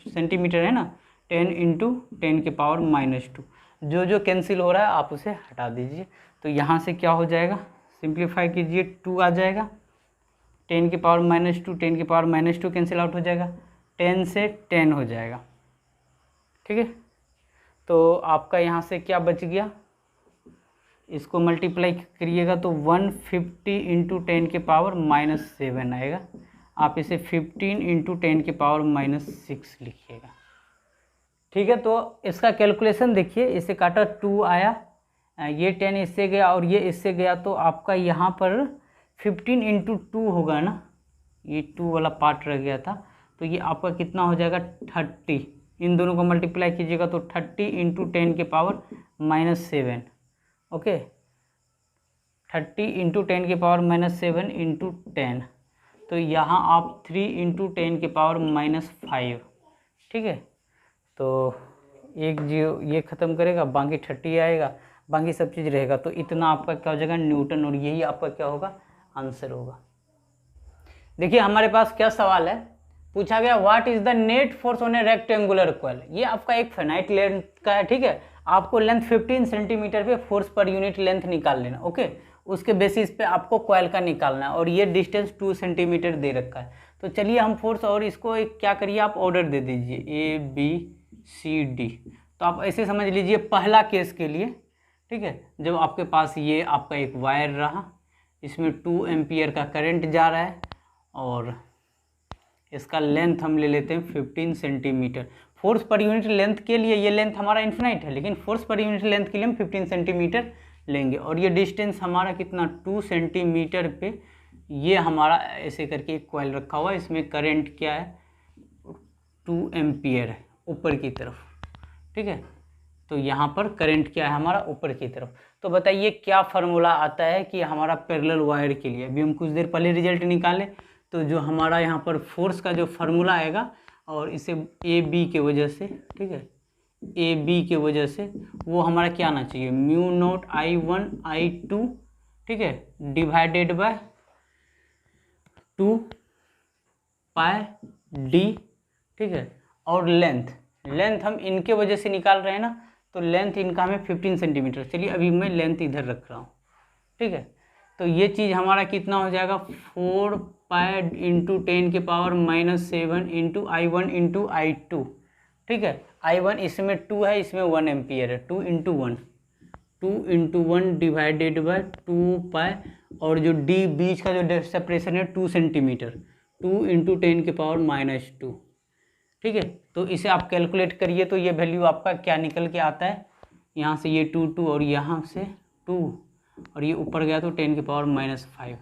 centimetre है ना, 10 इंटू 10 के पावर -2, जो जो कैंसिल हो रहा है आप उसे हटा दीजिए। तो यहाँ से क्या हो जाएगा, सिंप्लीफाई कीजिए, 2 आ जाएगा, 10 के पावर -2, 10 के पावर -2 कैंसिल आउट हो जाएगा, 10 से 10 हो जाएगा, ठीक है। तो आपका यहाँ से क्या बच गया, इसको मल्टीप्लाई करिएगा तो 150 इंटू 10 के पावर -7 आएगा, आप इसे 15 इंटू 10 के पावर -6 लिखिएगा, ठीक है। तो इसका कैलकुलेशन देखिए, इसे काटा 2 आया, ये 10 इससे गया और ये इससे गया, तो आपका यहाँ पर 15 इंटू 2 होगा ना, ये 2 वाला पार्ट रह गया था, तो ये आपका कितना हो जाएगा 30, इन दोनों को मल्टीप्लाई कीजिएगा तो 30 इंटू 10 के पावर -7, ओके, 30 इंटू 10 के पावर -7 इंटू 10, तो यहाँ आप 3 इंटू 10 के पावर -5, ठीक है। तो एक जीरो ये ख़त्म करेगा, बाकी 30 आएगा, बाकी सब चीज़ रहेगा, तो इतना आपका क्या हो जाएगा न्यूटन, और यही आपका क्या होगा आंसर होगा। देखिए हमारे पास क्या सवाल है, पूछा गया what is the net force on A rectangular coil. ये आपका एक फाइनाइट लेंथ का है, ठीक है, आपको लेंथ 15 सेंटीमीटर पे फोर्स पर यूनिट लेंथ निकाल लेना, ओके, उसके बेसिस पे आपको कॉइल का निकालना है, और ये डिस्टेंस 2 सेंटीमीटर दे रखा है। तो चलिए हम फोर्स और इसको एक क्या करिए, आप ऑर्डर दे दीजिए ए बी सी डी। तो आप ऐसे समझ लीजिए पहला केस के लिए, ठीक है, जब आपके पास ये आपका एक वायर रहा, इसमें 2 एम्पियर का करंट जा रहा है, और इसका लेंथ हम ले लेते हैं 15 centimetre. Force per unit length के लिए ये लेंथ हमारा इन्फिनाइट है, लेकिन फोर्स पर यूनिट लेंथ के लिए हम 15 सेंटीमीटर लेंगे, और ये डिस्टेंस हमारा कितना 2 सेंटीमीटर पे ये हमारा ऐसे करके एक कॉइल रखा हुआ है, इसमें करंट क्या है 2 एम्पियर है ऊपर की तरफ, ठीक है। तो यहाँ पर करंट क्या है हमारा ऊपर की तरफ। तो बताइए क्या फार्मूला आता है कि हमारा पैरेलल वायर के लिए, अभी हम कुछ देर पहले रिजल्ट निकाले, तो जो हमारा यहाँ पर फोर्स का जो फार्मूला आएगा, और इसे ए बी के वजह से, ठीक है, ए बी के वजह से वो हमारा क्या आना चाहिए, म्यू नोट I1 I2, ठीक है, डिवाइडेड बाय 2 पाई डी, ठीक है। और लेंथ हम इनके वजह से निकाल रहे हैं ना, तो लेंथ इनका हमें 15 सेंटीमीटर, चलिए अभी मैं लेंथ इधर रख रहा हूँ, ठीक है। तो ये चीज़ हमारा कितना हो जाएगा 4 पाई इंटू 10 के power -7 into I1 into I2, ठीक है। I1 इसमें 2 है, इसमें 1 एम्पियर है, 2 इंटू 1 डिवाइडेड बाय 2 पाई, और जो डी बीच का जो सेपरेशन है 2 सेंटीमीटर, 2 इंटू 10 के पावर -2, ठीक है। तो इसे आप कैलकुलेट करिए तो ये वैल्यू आपका क्या निकल के आता है, यहाँ से ये 2 और यहाँ से 2 और ये ऊपर गया तो 10⁻⁻5।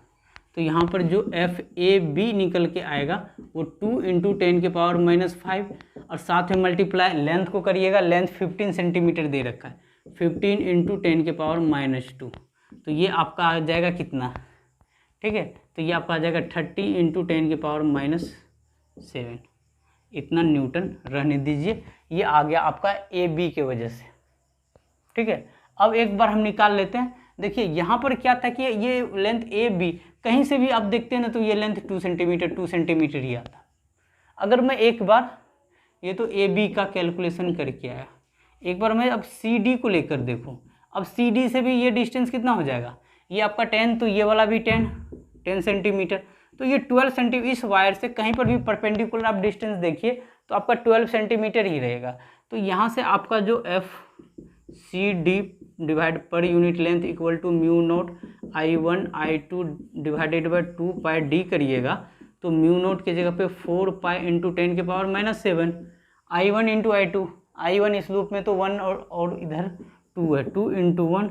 तो यहाँ पर जो FAB निकल के आएगा वो 2 × 10⁻⁻5 और साथ में मल्टीप्लाई लेंथ को करिएगा, लेंथ 15 सेंटीमीटर दे रखा है, 15 × 10⁻⁻2। तो ये आपका आ जाएगा कितना, ठीक है। तो ये आपका आ जाएगा 30 × 10⁻⁻7। इतना न्यूटन रहने दीजिए, ये आ गया आपका AB के वजह से, ठीक है। अब एक बार हम निकाल लेते हैं। देखिए यहाँ पर क्या था कि ये लेंथ AB कहीं से भी आप देखते हैं ना तो ये लेंथ 2 सेंटीमीटर ही आता। अगर मैं एक बार ये तो AB का कैलकुलेशन करके आया, एक बार मैं अब CD को लेकर देखूँ, अब CD से भी ये डिस्टेंस कितना हो जाएगा, ये आपका 10 तो ये वाला भी 10 सेंटीमीटर, तो ये 12 सेंटीमीटर। इस वायर से कहीं पर भी परपेंडिकुलर आप डिस्टेंस देखिए तो आपका 12 सेंटीमीटर ही रहेगा। तो यहाँ से आपका जो FCD डिवाइड पर unit length equal to μ0 I1 I2 divided by 2πd करिएगा तो μ0 की जगह पे 4π × 10⁻⁻7 I1 × I2, I1 इस लूप में तो 1 और इधर 2 है, 2 × 1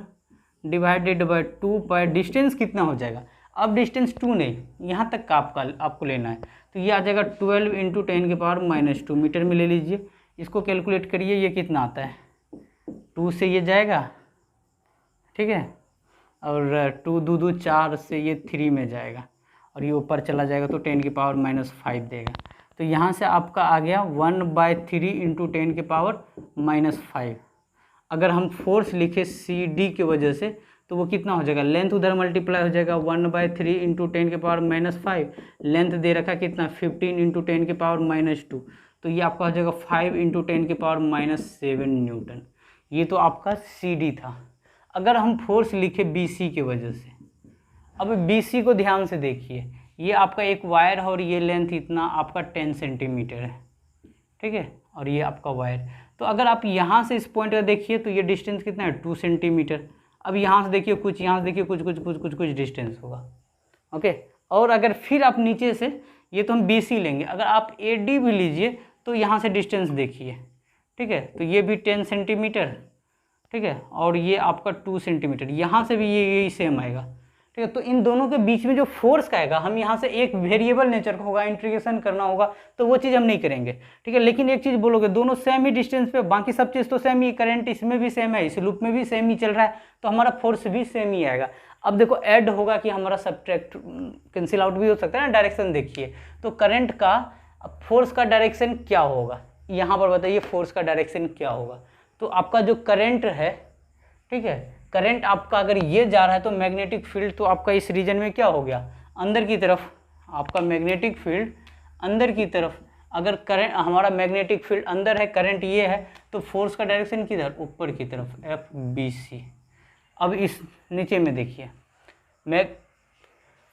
डिवाइडेड बाई 2π। डिस्टेंस कितना हो जाएगा, अब डिस्टेंस 2 नहीं, यहाँ तक का आपको लेना है, तो ये आ जाएगा 12 × 10⁻⁻2 मीटर में ले लीजिए। इसको कैलकुलेट करिए, ये कितना आता है, 2 से ये जाएगा, ठीक है, और 2 2 2 4 से ये 3 में जाएगा और ये ऊपर चला जाएगा तो 10⁻⁻5 देगा। तो यहाँ से आपका आ गया 1/3 × 10⁻⁻5। अगर हम फोर्स लिखे CD की वजह से तो वो कितना हो जाएगा, लेंथ उधर मल्टीप्लाई हो जाएगा 1/3 × 10⁻⁻5, लेंथ दे रखा कितना 15 × 10⁻⁻2, तो ये आपका हो जाएगा 5 × 10⁻⁻7 न्यूटन। ये तो आपका CD था। अगर हम फोर्स लिखे BC की वजह से, अब BC को ध्यान से देखिए, ये आपका एक वायर है और ये लेंथ इतना आपका 10 सेंटीमीटर है, ठीक है, और ये आपका वायर। तो अगर आप यहाँ से इस पॉइंट का देखिए तो ये डिस्टेंस कितना है 2 सेंटीमीटर। अब यहाँ से देखिए कुछ, यहाँ से देखिए कुछ डिस्टेंस होगा, ओके। और अगर फिर आप नीचे से, ये तो हम BC लेंगे, अगर आप AD भी लीजिए तो यहाँ से डिस्टेंस देखिए, ठीक है, तो ये भी 10 सेंटीमीटर, ठीक है, और ये आपका 2 सेंटीमीटर, यहाँ से भी ये यही सेम आएगा, ठीक है। तो इन दोनों के बीच में जो फोर्स का आएगा, हम यहाँ से एक वेरिएबल नेचर का होगा, इंटीग्रेशन करना होगा, तो वो चीज़ हम नहीं करेंगे, ठीक है। लेकिन एक चीज़ बोलोगे, दोनों सेम ही डिस्टेंस पे, बाकी सब चीज़ तो सेम ही, करंट इसमें भी सेम है, इस लूप में भी सेम ही चल रहा है, तो हमारा फोर्स भी सेम ही आएगा। अब देखो ऐड होगा कि हमारा सब्ट्रैक्ट कैंसिल आउट भी हो सकता है ना, डायरेक्शन देखिए। तो करंट का फोर्स का डायरेक्शन क्या होगा, यहाँ पर बताइए फोर्स का डायरेक्शन क्या होगा। तो आपका जो करंट है, ठीक है, करंट आपका अगर ये जा रहा है तो मैग्नेटिक फील्ड तो आपका इस रीजन में क्या हो गया, अंदर की तरफ, आपका मैग्नेटिक फील्ड अंदर की तरफ। अगर करंट, हमारा मैग्नेटिक फील्ड अंदर है, करंट ये है, तो फोर्स का डायरेक्शन किधर, ऊपर की तरफ, FBC। अब इस नीचे में देखिए,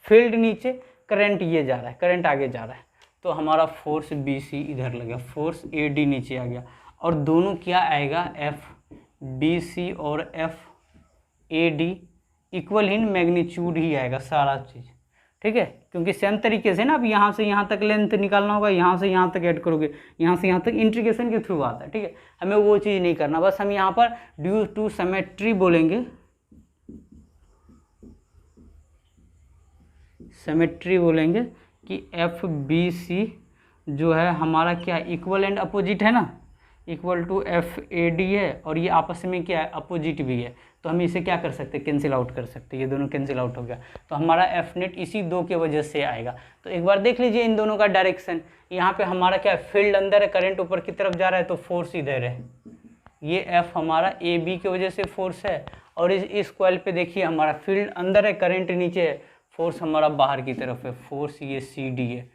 फील्ड नीचे, करंट ये जा रहा है, करंट आगे जा रहा है, तो हमारा फोर्स BC इधर लग गया, फोर्स AD नीचे आ गया, और दोनों क्या आएगा, FBC और FAD इक्वल इन मैग्नीट्यूड ही आएगा सारा चीज़, ठीक है। क्योंकि सेम तरीके से ना, अब यहाँ से यहाँ तक लेंथ निकालना होगा, यहाँ से यहाँ तक ऐड करोगे, यहाँ से यहाँ तक इंटीग्रेशन के थ्रू आता है, ठीक है। हमें वो चीज़ नहीं करना, बस हम यहाँ पर ड्यू टू सिमेट्री बोलेंगे, सिमेट्री बोलेंगे कि FBC जो है हमारा क्या इक्वल एंड अपोजिट है ना, इक्वल टू FAD है, और ये आपस में क्या है, अपोजिट भी है, तो हम इसे क्या कर सकते हैं, कैंसिल आउट कर सकते हैं, ये दोनों कैंसिल आउट हो गया, तो हमारा Fnet इसी दो के वजह से आएगा। तो एक बार देख लीजिए इन दोनों का डायरेक्शन, यहाँ पे हमारा क्या है, फील्ड अंदर है, करंट ऊपर की तरफ जा रहा है, तो फोर्स इधर है, ये F हमारा AB की वजह से फोर्स है, और इस कॉइल पे देखिए हमारा फील्ड अंदर है, करंट नीचे है, फोर्स हमारा बाहर की तरफ है, फोर्स ये CD है।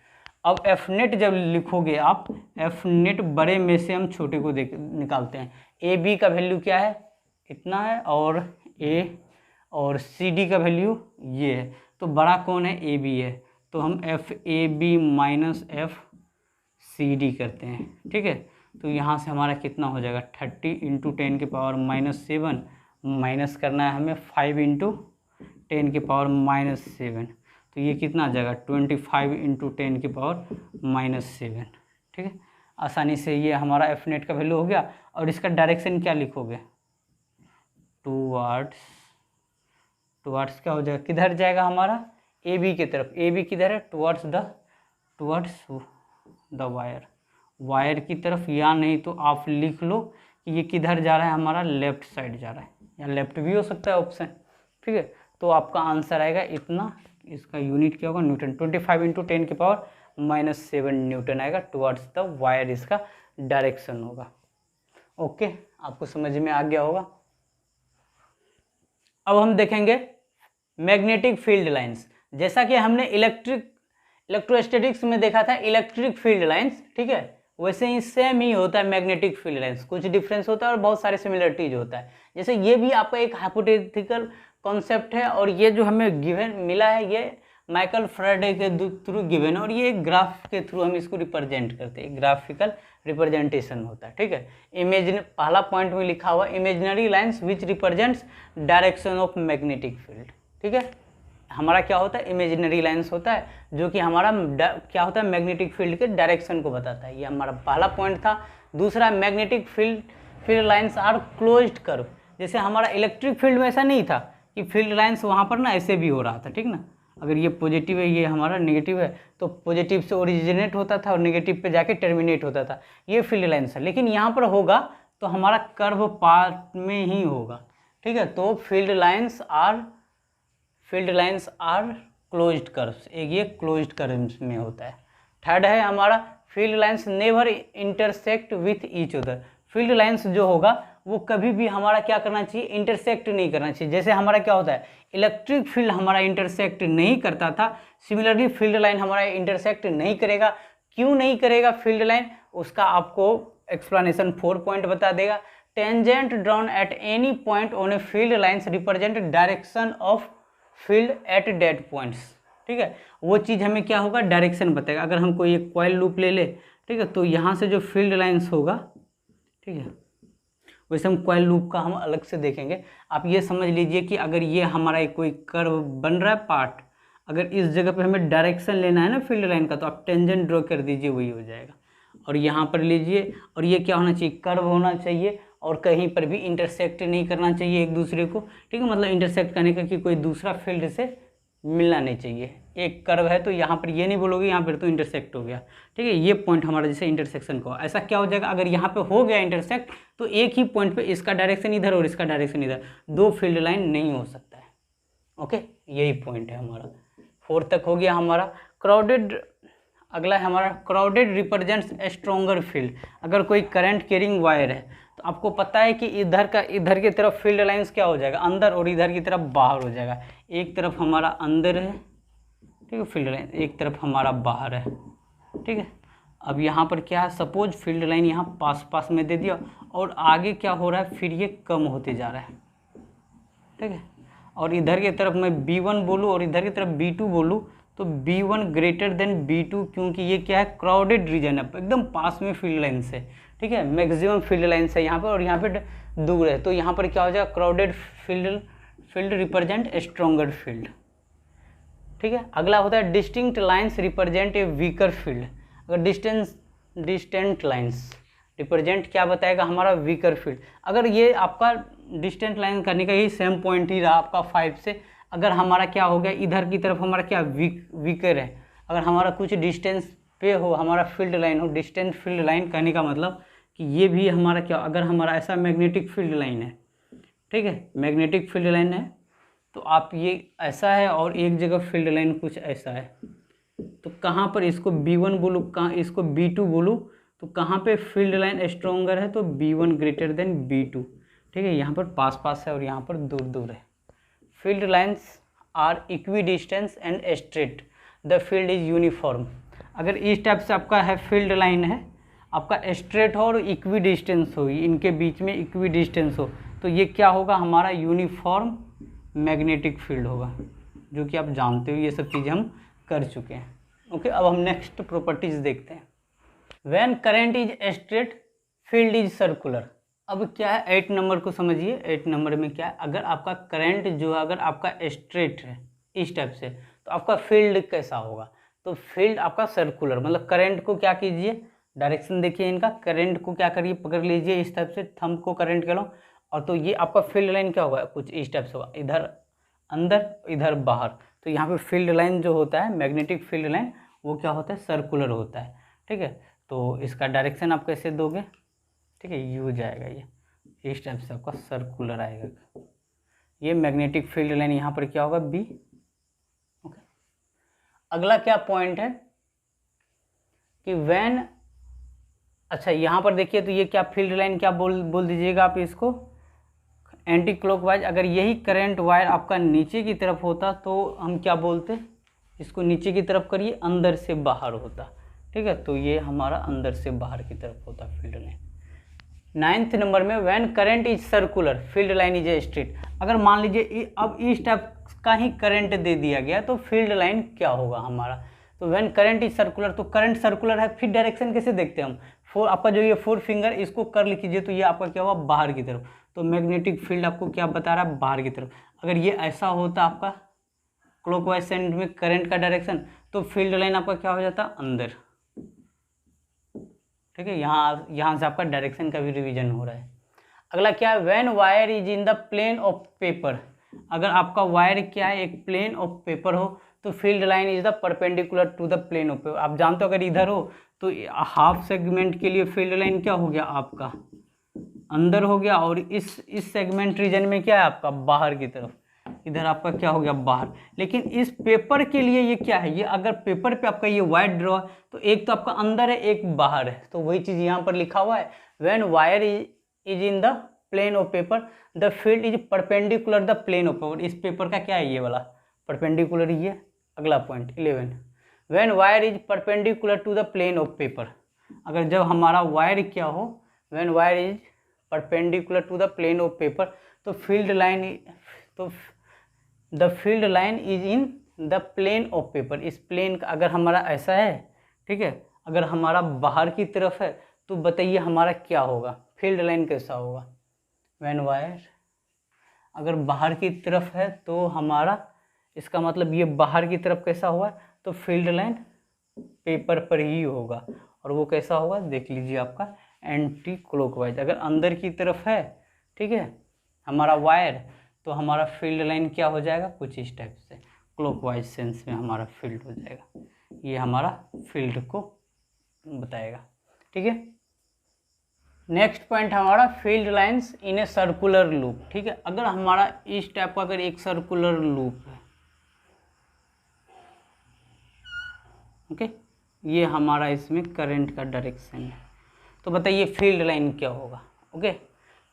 अब Fnet जब लिखोगे आप, Fnet बड़े में से हम छोटे को निकालते हैं, AB का वैल्यू क्या है, इतना है, और A और CD का वैल्यू ये है, तो बड़ा कौन है, AB है, तो हम FAB माइनस FCD करते हैं, ठीक है। तो यहाँ से हमारा कितना हो जाएगा, 30 × 10⁻⁻7 माइनस करना है हमें 5 × 10⁻⁻7, तो ये कितना आ जाएगा, 25 × 10⁻⁻7, ठीक है। आसानी से ये हमारा एफ नेट का वैल्यू हो गया। और इसका डायरेक्शन क्या लिखोगे, टुवर्ड्स क्या हो जाएगा, किधर जाएगा हमारा, ए बी की तरफ। ए बी किधर है, टुवर्ड्स द वायर की तरफ, या नहीं तो आप लिख लो कि ये किधर जा रहा है, हमारा लेफ्ट साइड जा रहा है, या लेफ्ट भी हो सकता है ऑप्शन, ठीक है। तो आपका आंसर आएगा इतना, इसका यूनिट क्या होगा, न्यूटन। 25 × 10⁻⁻7 न्यूटन आएगा, टुवर्ड्स द वायर इसका डायरेक्शन होगा। ओके, आपको समझ में आ गया होगा। अब हम देखेंगे मैग्नेटिक फील्ड लाइंस। जैसा कि हमने इलेक्ट्रोस्टैटिक्स में देखा था इलेक्ट्रिक फील्ड लाइंस, ठीक है, वैसे ही सेम ही होता है मैग्नेटिक फील्ड लाइंस। कुछ डिफरेंस होता है और बहुत सारे सिमिलरिटीज होता है। जैसे ये भी आपका एक हाइपोथेटिकल कॉन्सेप्ट है, और ये जो हमें गिवन मिला है ये माइकल फैराडे के थ्रू गिवन है, और ये एक ग्राफ के थ्रू हम इसको रिप्रेजेंट करते हैं, ग्राफिकल रिप्रेजेंटेशन होता है, ठीक है। पहला पॉइंट में लिखा हुआ imaginary lines which represents direction of magnetic field, ठीक है। हमारा क्या होता है, इमेजिनरी लाइंस होता है, जो कि हमारा क्या होता है, मैग्नेटिक फील्ड के डायरेक्शन को बताता है। ये हमारा पहला पॉइंट था। दूसरा, magnetic field lines are closed curve. जैसे हमारा इलेक्ट्रिक फील्ड में ऐसा नहीं था कि फील्ड लाइंस वहाँ पर ना ऐसे भी हो रहा था, ठीक ना। अगर ये पॉजिटिव है, ये हमारा नेगेटिव है, तो पॉजिटिव से ओरिजिनेट होता था और नेगेटिव पे जाके टर्मिनेट होता था, ये फील्ड लाइंस है। लेकिन यहाँ पर होगा तो हमारा कर्व पार्ट में ही होगा, ठीक है। तो field lines are closed curves, एक ये क्लोज्ड कर्व्स में होता है। थर्ड है हमारा field lines never intersect with each other. Field lines जो होगा वो कभी भी हमारा क्या करना चाहिए, इंटरसेक्ट नहीं करना चाहिए। जैसे हमारा क्या होता है, इलेक्ट्रिक फील्ड हमारा इंटरसेक्ट नहीं करता था, सिमिलरली फील्ड लाइन हमारा इंटरसेक्ट नहीं करेगा। क्यों नहीं करेगा फील्ड लाइन, उसका आपको एक्सप्लेनेशन 4 पॉइंट बता देगा। Tangent drawn at any point on a field lines represent direction of field at dead points, ठीक है। वो चीज़ हमें क्या होगा, डायरेक्शन बताएगा। अगर हम कोई एक कॉइल लूप ले ले, ठीक है, तो यहाँ से जो फील्ड लाइंस होगा, ठीक है, वैसे हम कॉइल लूप का हम अलग से देखेंगे। आप ये समझ लीजिए कि अगर ये हमारा एक कोई कर्व बन रहा है पार्ट, अगर इस जगह पे हमें डायरेक्शन लेना है ना फील्ड लाइन का, तो आप टेंजेंट ड्रॉ कर दीजिए, वही हो जाएगा। और यहाँ पर लीजिए, और ये क्या होना चाहिए, कर्व होना चाहिए, और कहीं पर भी इंटरसेक्ट नहीं करना चाहिए एक दूसरे को, ठीक है। मतलब इंटरसेक्ट करने का कि कोई दूसरा फील्ड से मिलना नहीं चाहिए। एक कर्व है तो यहाँ पर ये नहीं बोलोगे यहाँ पर तो इंटरसेक्ट हो गया, ठीक है। ये पॉइंट हमारा जैसे इंटरसेक्शन का, ऐसा क्या हो जाएगा, अगर यहाँ पे हो गया इंटरसेक्ट तो एक ही पॉइंट पे इसका डायरेक्शन इधर और इसका डायरेक्शन इधर, दो फील्ड लाइन नहीं हो सकता है। ओके, यही पॉइंट है हमारा। 4 तक हो गया हमारा। क्राउडेड, अगला है हमारा क्राउडेड रिप्रेजेंट्स ए स्ट्रॉन्गर फील्ड। अगर कोई करंट कैरिंग वायर है तो आपको पता है कि इधर की तरफ फील्ड लाइंस क्या हो जाएगा, अंदर, और इधर की तरफ बाहर हो जाएगा। एक तरफ हमारा अंदर है, ठीक है, फील्ड लाइन, एक तरफ हमारा बाहर है, ठीक है। अब यहाँ पर क्या है, सपोज फील्ड लाइन यहाँ पास में दे दिया, और आगे क्या हो रहा है, फिर ये कम होते जा रहा है, ठीक है। और इधर की तरफ मैं B1 बोलूँ और इधर की तरफ B2 बोलूँ, तो B1 ग्रेटर देन B2, क्योंकि ये क्या है, क्राउडेड रीजन है, एकदम पास में फील्ड लाइन से, ठीक है। मैक्सिमम फील्ड लाइन है यहाँ पर, और यहाँ पे दूर है, तो यहाँ पर क्या हो जाएगा, crowded field represent a stronger field, ठीक है। अगला होता है distinct lines represent a weaker field. अगर डिस्टेंट लाइंस रिप्रेजेंट क्या बताएगा, हमारा वीकर फील्ड। अगर ये आपका डिस्टेंट लाइन करने का यही सेम पॉइंट ही रहा आपका 5 से, अगर हमारा क्या हो गया, इधर की तरफ हमारा क्या वीकर है, अगर हमारा कुछ डिस्टेंस पे हो हमारा फील्ड लाइन हो, डिस्टेंट फील्ड लाइन कहने का मतलब कि ये भी हमारा क्या, अगर हमारा ऐसा मैग्नेटिक फील्ड लाइन है, ठीक है, मैग्नेटिक फील्ड लाइन है, तो आप ये ऐसा है और एक जगह फील्ड लाइन कुछ ऐसा है, तो कहाँ पर इसको B1 बोलूँ, कहाँ इसको B2 बोलूँ, तो कहाँ पे फील्ड लाइन स्ट्रॉन्गर है, तो B1 ग्रेटर देन B2, ठीक है। यहाँ पर पास है और यहाँ पर दूर है। Field lines are equidistant and straight, the field is uniform. अगर इस टाइप से आपका है फील्ड लाइन है, आपका स्ट्रेट हो और इक्वी डिस्टेंस हो, इनके बीच में इक्वी डिस्टेंस हो, तो ये क्या होगा, हमारा यूनिफॉर्म मैग्नेटिक फील्ड होगा, जो कि आप जानते हो, ये सब चीज़ें हम कर चुके हैं। ओके, अब हम नेक्स्ट प्रॉपर्टीज देखते हैं। When current is straight field is circular. अब क्या है, 8 नंबर को समझिए। 8 नंबर में क्या है, अगर आपका करंट जो है अगर आपका स्ट्रेट है इस टाइप से, तो आपका फील्ड कैसा होगा, तो फील्ड आपका सर्कुलर, मतलब करंट को क्या कीजिए, डायरेक्शन देखिए इनका, करंट को क्या करिए पकड़ लीजिए इस टाइप से, थंब को करंट के लो, और तो ये आपका फील्ड लाइन क्या होगा, कुछ इस टाइप से होगा, इधर अंदर इधर बाहर। तो यहाँ पे फील्ड लाइन जो होता है, मैग्नेटिक फील्ड लाइन, वो क्या होता है, सर्कुलर होता है, ठीक है। तो इसका डायरेक्शन आप कैसे दोगे, ठीक है, यू जाएगा, ये इस टाइप से आपका सर्कुलर आएगा। ये मैग्नेटिक फील्ड लाइन यहाँ पर क्या होगा, बी। ओके, अगला क्या पॉइंट है कि व्हेन, अच्छा यहाँ पर देखिए, तो ये क्या फील्ड लाइन क्या बोल दीजिएगा आप इसको, एंटी क्लॉकवाइज। अगर यही करंट वायर आपका नीचे की तरफ होता तो हम क्या बोलते, इसको नीचे की तरफ करिए, अंदर से बाहर होता, ठीक है। तो ये हमारा अंदर से बाहर की तरफ होता फील्ड लाइन। 9th नंबर में, when current is circular field line is a straight. अगर मान लीजिए अब इस टाइप का ही करंट दे दिया गया तो फील्ड लाइन क्या होगा हमारा, तो व्हेन करंट इज सर्कुलर, तो करंट सर्कुलर है, फिर डायरेक्शन कैसे देखते हैं हम, फोर, आपका जो ये 4 फिंगर इसको कर लीजिए, तो ये आपका क्या होगा, बाहर की तरफ। तो मैग्नेटिक फील्ड आपको क्या बता रहा है, बाहर की तरफ। अगर ये ऐसा होता आपका क्लॉकवाइज सेंड में करंट का डायरेक्शन, तो फील्ड लाइन आपका क्या हो जाता, अंदर, ठीक है। यहाँ से आपका डायरेक्शन का भी रिवीजन हो रहा है। अगला क्या है, when wire is in the plane of paper. अगर आपका वायर क्या है, एक प्लेन ऑफ पेपर हो, तो field line is the perpendicular to the plane of paper. आप जानते हो अगर इधर हो तो हाफ सेगमेंट के लिए फील्ड लाइन क्या हो गया आपका, अंदर हो गया, और इस सेगमेंट रीजन में क्या है आपका, बाहर की तरफ, इधर आपका क्या हो गया, बाहर। लेकिन इस पेपर के लिए ये क्या है, ये अगर पेपर पे आपका ये वायर ड्रॉ है, तो एक तो आपका अंदर है, एक बाहर है। तो वही चीज़ यहाँ पर लिखा हुआ है, when wire is in the plane of paper the field is perpendicular the plane of paper. इस पेपर का क्या है, ये वाला परपेंडिकुलर, ये अगला point 11, when wire is perpendicular to the plane of paper. अगर जब हमारा वायर क्या हो, when wire is perpendicular to the plane of paper, तो फील्ड लाइन, तो the field line is in the plane of paper. इस plane का अगर हमारा ऐसा है, ठीक है, अगर हमारा बाहर की तरफ है, तो बताइए हमारा क्या होगा, फील्ड लाइन कैसा होगा, व्हेन वायर अगर बाहर की तरफ है तो हमारा, इसका मतलब ये बाहर की तरफ कैसा हुआ, तो फील्ड लाइन पेपर पर ही होगा, और वो कैसा होगा देख लीजिए आपका एंटी क्लॉकवाइज। अगर अंदर की तरफ है, ठीक है, हमारा वायर, तो हमारा फील्ड लाइन क्या हो जाएगा, कुछ इस टाइप से क्लॉकवाइज सेंस में हमारा फील्ड हो जाएगा। ये हमारा फील्ड को बताएगा, ठीक है। नेक्स्ट पॉइंट हमारा field lines in a circular loop, ठीक है। अगर हमारा इस टाइप का अगर एक सर्कुलर लूप है, ओके, ये हमारा इसमें करंट का डायरेक्शन है, तो बताइए फील्ड लाइन क्या होगा, ओके।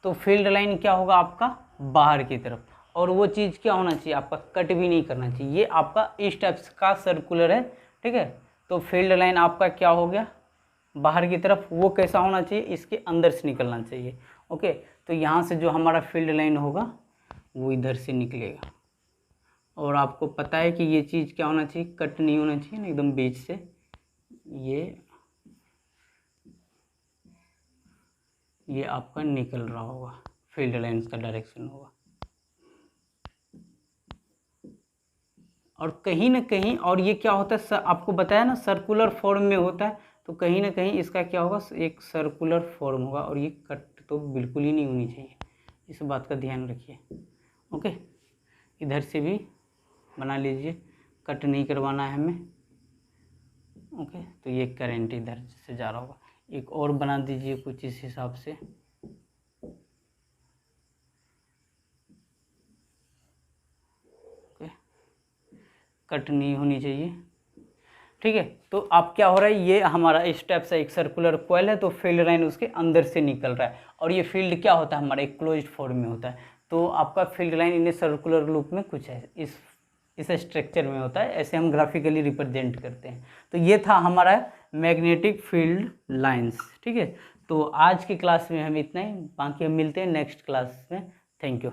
तो फील्ड लाइन क्या होगा आपका, बाहर की तरफ, और वो चीज़ क्या होना चाहिए आपका, कट भी नहीं करना चाहिए। ये आपका इस टाइप का सर्कुलर है, ठीक है। तो फील्ड लाइन आपका क्या हो गया, बाहर की तरफ, वो कैसा होना चाहिए, इसके अंदर से निकलना चाहिए, ओके। तो यहाँ से जो हमारा फील्ड लाइन होगा वो इधर से निकलेगा, और आपको पता है कि ये चीज़ क्या होना चाहिए, कट नहीं होना चाहिए ना, एकदम बीच से ये आपका निकल रहा होगा, फील्ड लाइन्स का डायरेक्शन होगा। और कहीं ना कहीं, और ये क्या होता है आपको बताया ना, सर्कुलर फॉर्म में होता है, तो कहीं ना कहीं इसका क्या होगा, एक सर्कुलर फॉर्म होगा, और ये कट तो बिल्कुल ही नहीं होनी चाहिए, इस बात का ध्यान रखिए, ओके। इधर से भी बना लीजिए, कट नहीं करवाना है हमें, ओके। तो ये करंट इधर से जा रहा होगा, एक और बना दीजिए कुछ इस हिसाब से, ओके, कट नहीं होनी चाहिए, ठीक है। तो आप क्या हो रहा है, ये हमारा इस टाइप से एक सर्कुलर कॉइल है, तो फील्ड लाइन उसके अंदर से निकल रहा है, और ये फील्ड क्या होता है हमारा, एक क्लोज्ड फॉर्म में होता है। तो आपका field line in circular loop में कुछ है, इस स्ट्रक्चर में होता है, ऐसे हम ग्राफिकली रिप्रेजेंट करते हैं। तो ये था हमारा मैग्नेटिक फील्ड लाइंस, ठीक है। तो आज की क्लास में हम इतना ही, बाकी हम मिलते हैं नेक्स्ट क्लास में। Thank you.